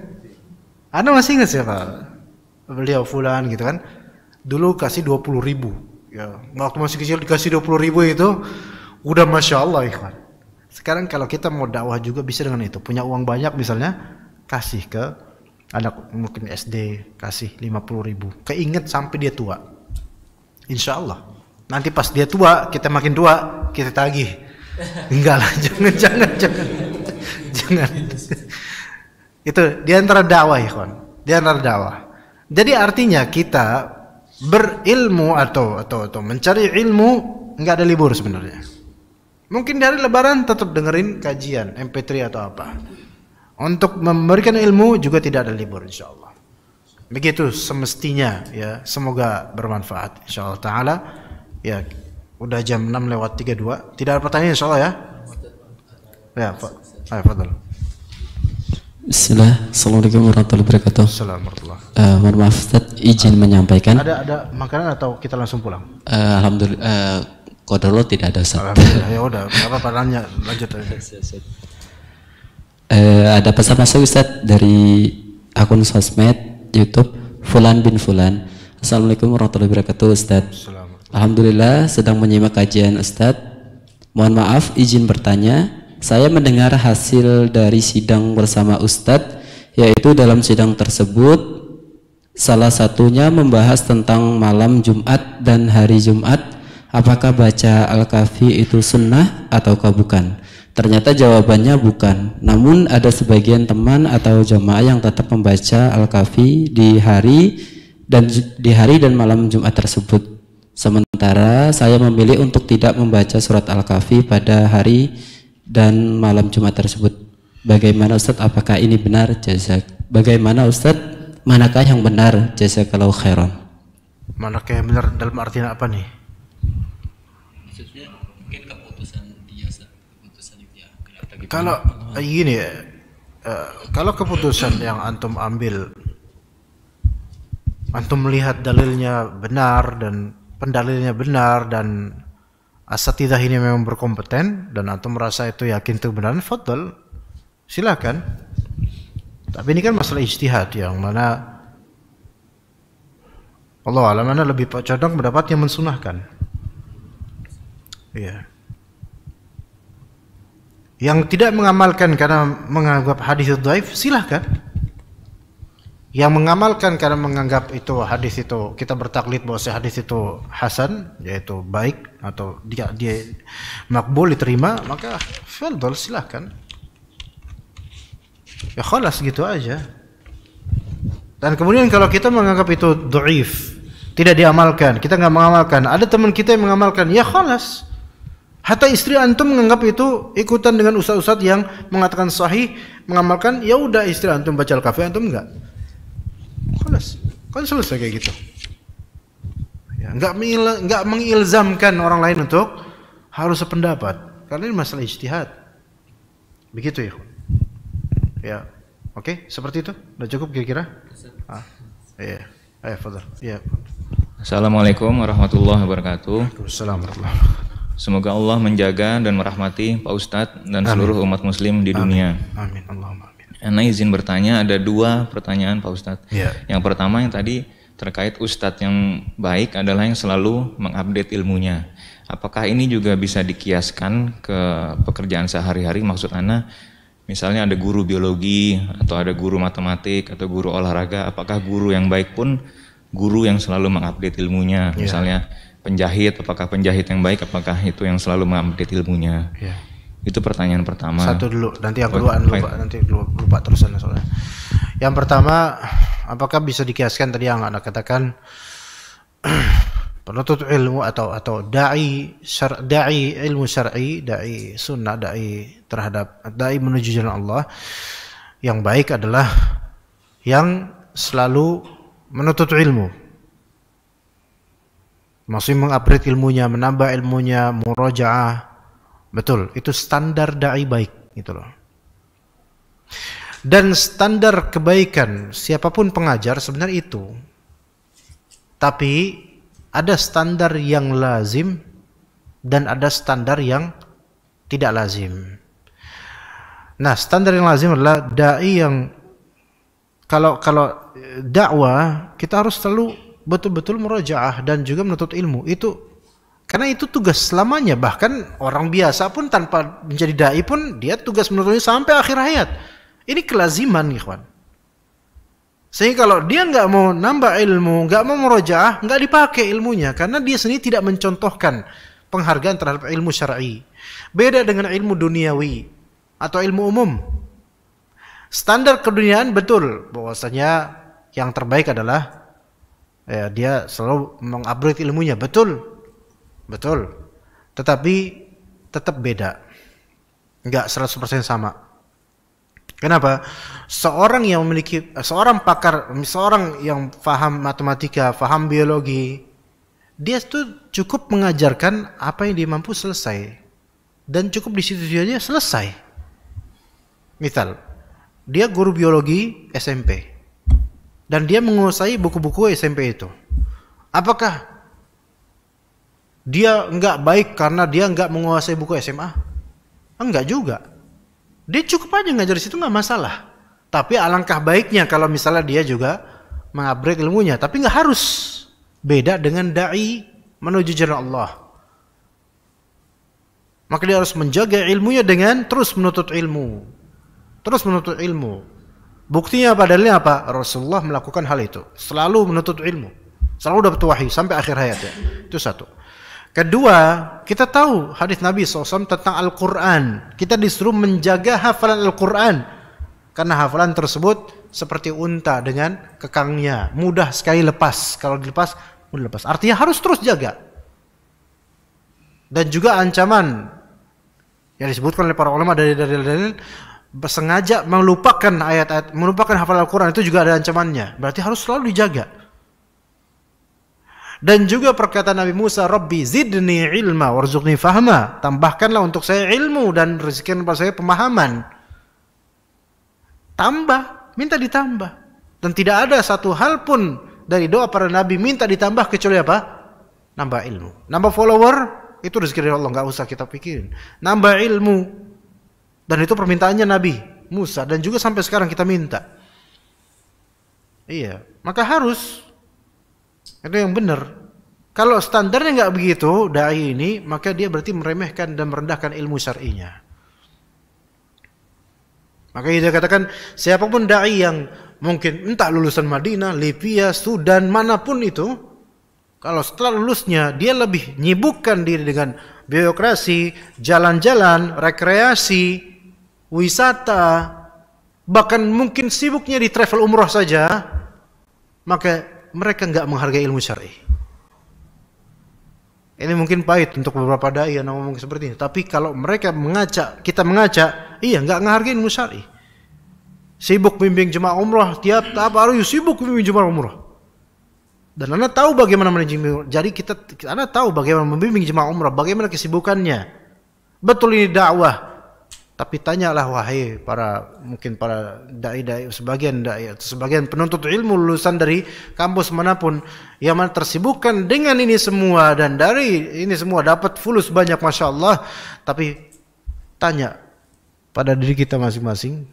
Anda masih ingat siapa? Beliau fulan gitu kan. Dulu kasih 20.000. Ya, waktu masih kecil dikasih 20.000 itu udah Masya Allah ikhwan. Sekarang kalau kita mau dakwah juga bisa dengan itu. Punya uang banyak misalnya, kasih ke anak mungkin SD, kasih 50.000. Keinget sampai dia tua. Insya Allah. Nanti pas dia tua, kita makin tua, kita tagih. Enggak lah, jangan. Itu diantara dakwah ikhwan. Diantara dakwah. Jadi artinya kita berilmu atau mencari ilmu enggak ada libur sebenarnya. Mungkin di hari Lebaran tetap dengerin kajian MP3 atau apa. Untuk memberikan ilmu juga tidak ada libur insyaallah. Begitu semestinya ya. Semoga bermanfaat insyaallah taala. Ya, udah jam 6:32. Tidak ada pertanyaan insyaallah ya. Ya, Pak. Ayo, fadhil. Bismillah, Assalamualaikum warahmatullahi wabarakatuh. Assalamualaikum. Mohon maaf Ustaz, izin menyampaikan. Ada makanan atau kita langsung pulang? Alhamdulillah, qadarullah tidak ada Ustaz. Alhamdulillah, ya udah, apa nanya lanjut aja. Ada pesan masuk Ustaz dari akun sosmed YouTube Fulan bin Fulan. Assalamualaikum warahmatullahi wabarakatuh Ustaz. Alhamdulillah sedang menyimak kajian Ustaz. Mohon maaf izin bertanya. Saya mendengar hasil dari sidang bersama Ustadz, yaitu dalam sidang tersebut salah satunya membahas tentang malam Jumat dan hari Jumat, apakah baca Al-Kahfi itu sunnah ataukah bukan? Ternyata jawabannya bukan, namun ada sebagian teman atau jamaah yang tetap membaca Al-Kahfi di hari dan malam Jumat tersebut. Sementara saya memilih untuk tidak membaca surat Al-Kahfi pada hari dan malam Jumat tersebut. Bagaimana Ustaz, apakah ini benar? Bagaimana Ustaz, manakah yang benar? Jazakallahu khairan. Manakah yang benar dalam artian apa nih? Maksudnya mungkin keputusan dia, keputusan dia. Kalau gini ya, kalau keputusan yang antum ambil, antum melihat dalilnya benar dan pendalilnya benar dan asatidzah ini memang berkompeten dan antum merasa itu yakin itu benar, fadhal, silakan. Tapi ini kan masalah ijtihad yang mana Allah alam, mana lebih condong pendapat yang mensunahkan. Iya. Yang tidak mengamalkan karena menganggap hadis itu dhaif, silakan. Yang mengamalkan karena menganggap itu hadis itu, kita bertaklid bahwa hadis itu hasan, yaitu baik atau dia makbul, diterima, maka fadhal, silakan. Ya khalas gitu aja. Dan kemudian kalau kita menganggap itu dhaif, tidak diamalkan, kita nggak mengamalkan, ada teman kita yang mengamalkan, ya khalas. Hatta istri antum menganggap itu ikutan dengan ustaz-ustaz yang mengatakan sahih, mengamalkan, ya udah istri antum baca Al-Kahfi, antum enggak. Khalas, kan selesai kayak gitu. Ya, nggak mengilzamkan orang lain untuk harus sependapat, karena ini masalah ijtihad. Begitu ya. Ya, oke, seperti itu. Udah cukup kira-kira? Iya. Ayo, fadhal. Iya. Assalamualaikum warahmatullahi wabarakatuh. Waalaikumsalam warahmatullahi wabarakatuh. Semoga Allah menjaga dan merahmati Pak Ustadz dan seluruh umat muslim di dunia. Amin. Allahumma amin. Ana izin bertanya, ada 2 pertanyaan Pak Ustadz. Ya. Yang pertama yang tadi terkait Ustadz yang baik adalah yang selalu mengupdate ilmunya. Apakah ini juga bisa dikiaskan ke pekerjaan sehari-hari? Maksud Ana, misalnya ada guru biologi atau ada guru matematik atau guru olahraga, apakah guru yang baik pun guru yang selalu mengupdate ilmunya? Misalnya penjahit, apakah penjahit yang baik, apakah itu yang selalu mengupdate ilmunya? Itu pertanyaan pertama. Satu dulu, nanti yang kedua nanti lupa terusan soalnya. Yang pertama, apakah bisa dikiaskan tadi yang Anda katakan penuntut ilmu atau dai ilmu syar'i, dai sunnah, dai menuju jalan Allah, yang baik adalah yang selalu menuntut ilmu, masih mengupgrade ilmunya, menambah ilmunya, murajaah. Betul, itu standar dai baik, gitu loh. Dan standar kebaikan siapapun pengajar sebenarnya itu. Tapi ada standar yang lazim dan ada standar yang tidak lazim. Nah, standar yang lazim adalah dai yang kalau dakwah kita harus selalu betul-betul murajaah dan juga menuntut ilmu. Itu karena itu tugas selamanya. Bahkan orang biasa pun tanpa menjadi dai pun dia tugas menuntutnya sampai akhir hayat. Ini kelaziman, ikhwan. Sehingga kalau dia nggak mau nambah ilmu, nggak mau murajaah, nggak dipakai ilmunya karena dia sendiri tidak mencontohkan penghargaan terhadap ilmu syar'i. Beda dengan ilmu duniawi atau ilmu umum. Standar keduniaan betul bahwasanya yang terbaik adalah dia selalu mengupgrade ilmunya, betul. Tetapi tetap beda. Enggak 100% sama. Kenapa? Seorang pakar, seorang yang paham matematika, paham biologi, dia tuh cukup mengajarkan apa yang dia mampu selesai. Dan cukup di situ aja selesai. Misal, dia guru biologi SMP. Dan dia menguasai buku-buku SMP itu. Apakah dia enggak baik karena dia enggak menguasai buku SMA? Enggak juga. Dia cukup aja ngajar di situ, enggak masalah. Tapi alangkah baiknya kalau misalnya dia juga mengupgrade ilmunya, tapi enggak harus. Beda dengan dai menuju jalan Allah. Maka dia harus menjaga ilmunya dengan terus menuntut ilmu. Buktinya apa? Dalilnya apa? Rasulullah melakukan hal itu. Selalu menuntut ilmu. Selalu dapat wahyu sampai akhir hayatnya. Itu satu. Kedua, kita tahu hadis Nabi SAW tentang Al-Quran. Kita disuruh menjaga hafalan Al-Quran. Karena hafalan tersebut seperti unta dengan kekangnya. Mudah sekali lepas. Kalau dilepas, mudah lepas. Artinya harus terus jaga. Dan juga ancaman yang disebutkan oleh para ulama dari dalil-dalil, sengaja melupakan ayat-ayat, melupakan hafalan Al-Quran, itu juga ada ancamannya. Berarti harus selalu dijaga. Dan juga perkataan Nabi Musa, Rabbi zidni ilma warzuqni fahma. Tambahkanlah untuk saya ilmu dan rezekikan kepada saya pemahaman. Tambah, minta ditambah. Dan tidak ada satu hal pun dari doa para nabi minta ditambah kecuali apa? Nambah ilmu. Nambah follower, itu rezeki dari Allah, nggak usah kita pikirin. Nambah ilmu. Dan itu permintaannya Nabi Musa, dan juga sampai sekarang kita minta. Iya, maka harus. Itu yang benar. Kalau standarnya nggak begitu, dai ini, maka dia berarti meremehkan dan merendahkan ilmu syar'inya. Maka dia katakan, siapapun dai yang mungkin entah lulusan Madinah, Libya, Sudan, manapun itu, kalau setelah lulusnya dia lebih nyibukkan diri dengan birokrasi, jalan-jalan, rekreasi, wisata, bahkan mungkin sibuknya di travel umroh saja, maka mereka enggak menghargai ilmu syar'i. Ini mungkin pahit untuk beberapa dai yang ngomong seperti ini, tapi kalau mereka kita mengajak, iya enggak menghargai ilmu syar'i. Sibuk bimbing jemaah umroh, tiap hari sibuk bimbing jemaah umroh. Dan Anda tahu bagaimana membimbing. Jadi Anda tahu bagaimana membimbing jemaah umrah, bagaimana kesibukannya. Betul ini dakwah. Tapi tanyalah wahai mungkin para dai-dai, sebagian penuntut ilmu lulusan dari kampus manapun yang mana tersibukkan dengan ini semua dan dari ini semua dapat fulus banyak, masya Allah. Tapi tanya pada diri kita masing-masing,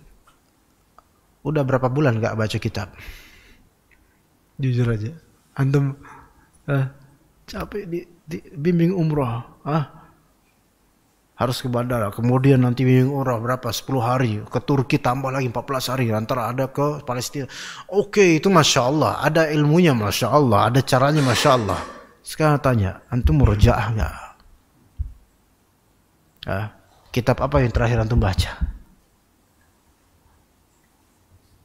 udah berapa bulan nggak baca kitab? Jujur aja, antum capek di bimbing umrah, harus ke bandara, kemudian nanti bimbing umrah berapa? 10 hari, ke Turki tambah lagi 14 hari, antara ada ke Palestina. Oke, itu masya Allah, ada ilmunya masya Allah, ada caranya masya Allah. Sekarang tanya, antum murojaah nggak? Kitab apa yang terakhir antum baca?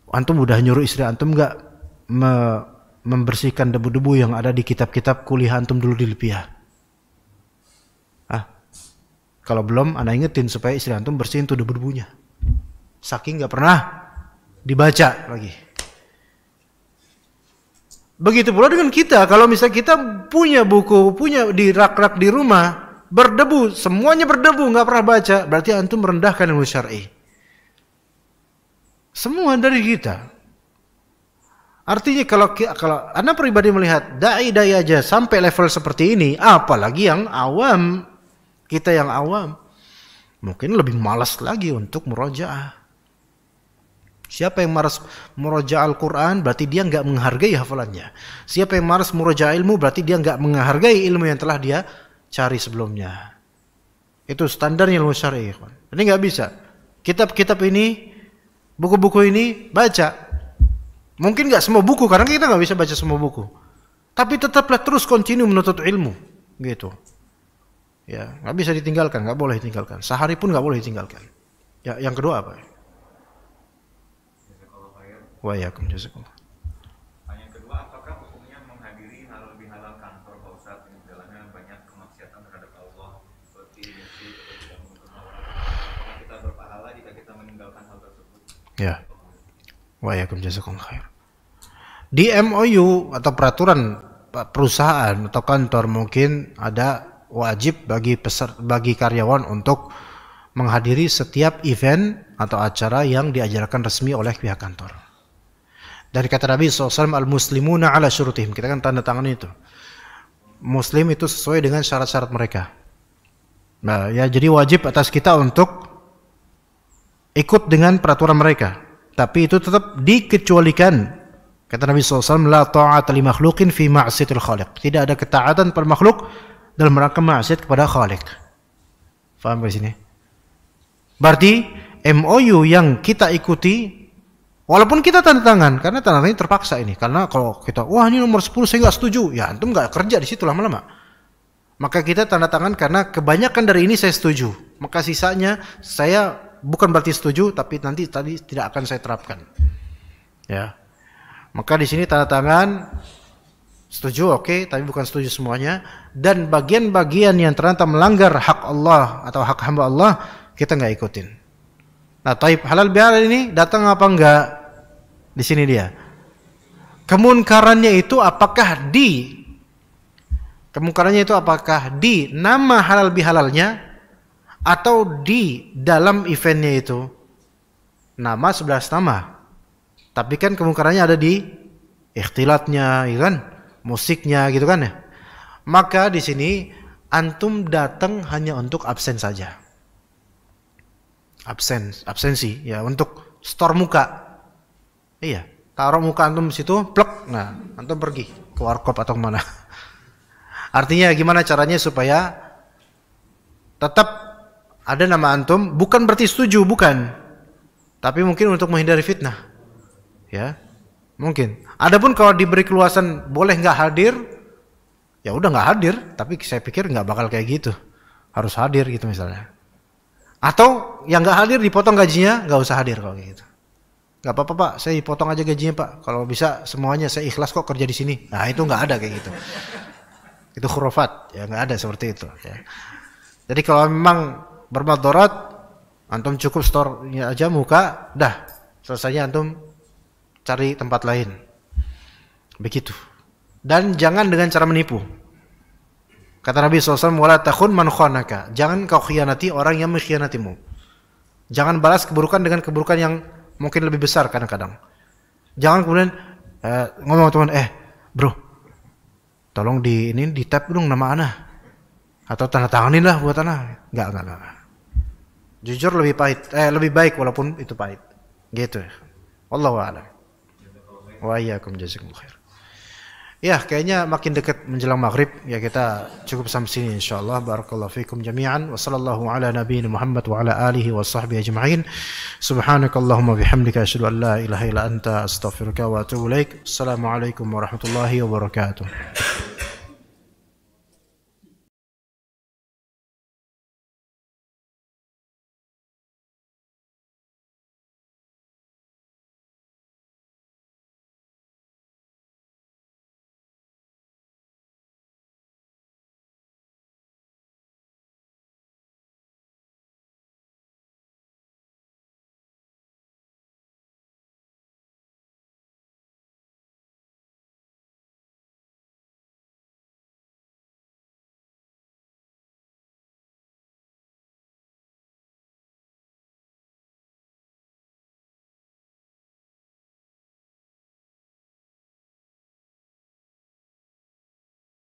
Antum udah nyuruh istri antum nggak membersihkan debu-debu yang ada di kitab-kitab kuliah antum dulu di Lipia? Kalau belum, Anda ingetin supaya istri antum bersihin tuh debu-debunya. Saking nggak pernah dibaca lagi. Begitu pula dengan kita. Kalau misalnya kita punya buku, punya di rak-rak di rumah, berdebu, semuanya berdebu, nggak pernah baca, berarti antum merendahkan ilmu syar'i. Semua dari kita. Artinya kalau Anda pribadi melihat dai-dai aja sampai level seperti ini, apalagi yang awam. Kita yang awam mungkin lebih malas lagi untuk murojaah. Siapa yang malas murojaah Al-Quran berarti dia nggak menghargai hafalannya. Siapa yang malas murojaah ilmu berarti dia nggak menghargai ilmu yang telah dia cari sebelumnya. Itu standarnya ilmu syar'i. Ini nggak bisa. Kitab-kitab ini, buku-buku ini baca. Mungkin nggak semua buku karena kita nggak bisa baca semua buku. Tapi tetaplah terus continue menuntut ilmu, gitu. Ya, nggak bisa ditinggalkan, nggak boleh ditinggalkan. Sehari pun nggak boleh ditinggalkan. Ya, yang kedua apa? Wa'alaikum jazakallah. Yang kedua, apakah hukumnya menghadiri halal bihalal kantor Pak Ustadz yang dalamnya banyak kemaksiatan terhadap Allah seperti musik atau tidak menggunakan apakah kita berpahala jika kita meninggalkan hal tersebut? Ya. Wa'alaikum jazakallah khair. Di MOU atau peraturan perusahaan atau kantor mungkin ada wajib bagi karyawan untuk menghadiri setiap event atau acara yang diajarkan resmi oleh pihak kantor. Dari kata Nabi SAW, al-muslimuna ala syurutihim, kita kan tanda tangan itu. Muslim itu sesuai dengan syarat-syarat mereka. Nah, ya jadi wajib atas kita untuk ikut dengan peraturan mereka. Tapi itu tetap dikecualikan. Kata Nabi SAW, la ta'ata li makhluqin fi ma'siyatil khaliq. Tidak ada ketaatan pada makhluk dalam rangka maksiat kepada Khaliq. Faham di sini? Berarti MOU yang kita ikuti, walaupun kita tanda tangan, karena tanda tangan terpaksa ini. Karena kalau kita, wah ini nomor 10 saya nggak setuju, ya antum nggak kerja di situ lama-lama. Maka kita tanda tangan karena kebanyakan dari ini saya setuju. Maka sisanya saya bukan berarti setuju, tapi nanti tadi tidak akan saya terapkan. Ya, maka di sini tanda tangan. Setuju, oke, tapi bukan setuju semuanya. Dan bagian-bagian yang ternyata melanggar hak Allah atau hak hamba Allah, kita nggak ikutin. Nah, taib halal bihalal ini datang apa enggak? Di sini dia. Kemungkarannya itu apakah di nama halal bihalalnya atau di dalam eventnya itu? Nama 11 nama. Tapi kan kemungkarannya ada di ikhtilatnya, ya kan? Musiknya gitu kan ya. Maka di sini antum datang hanya untuk absen saja. Absensi ya, untuk store muka. Iya, taruh muka antum di situ, plek. Nah, antum pergi ke warkop atau kemana. Artinya gimana caranya supaya tetap ada nama antum, bukan berarti setuju, bukan. Tapi mungkin untuk menghindari fitnah. Ya. Mungkin. Adapun kalau diberi keluasan boleh nggak hadir, ya udah nggak hadir. Tapi saya pikir nggak bakal kayak gitu. Harus hadir gitu misalnya. Atau yang nggak hadir dipotong gajinya, nggak usah hadir kalau kayak gitu. Nggak apa-apa Pak, saya dipotong aja gajinya Pak. Kalau bisa semuanya saya ikhlas kok kerja di sini. Nah itu nggak ada kayak gitu. Itu khurafat, ya nggak ada seperti itu. Ya. Jadi kalau memang bermadarat, antum cukup store-nya aja muka, dah selesainya antum cari tempat lain. Begitu. dan jangan dengan cara menipu. Kata Nabi SAW, wala takhun man khanaka. Jangan kau khianati orang yang mengkhianatimu. Jangan balas keburukan dengan keburukan yang mungkin lebih besar kadang-kadang. Jangan kemudian ngomong teman, bro, tolong di tap dong nama ana. Atau tanda tanganin lah buat ana. Enggak. Jujur lebih pahit, lebih baik walaupun itu pahit. Gitu. Wallahu a'lam. Wa iyyakum jazakumullah khair. Ya, kayaknya makin dekat menjelang maghrib. Ya, kita cukup sampai sini insyaallah. Barakallahu fikum jami'an. Wa sallallahu ala nabiyina Muhammad wa ala alihi wa sahbihi ajma'in. Subhanakallahumma bihamdika asyhadu an la ilaha illa anta astaghfiruka wa atubu ilaik. Assalamualaikum warahmatullahi wabarakatuh.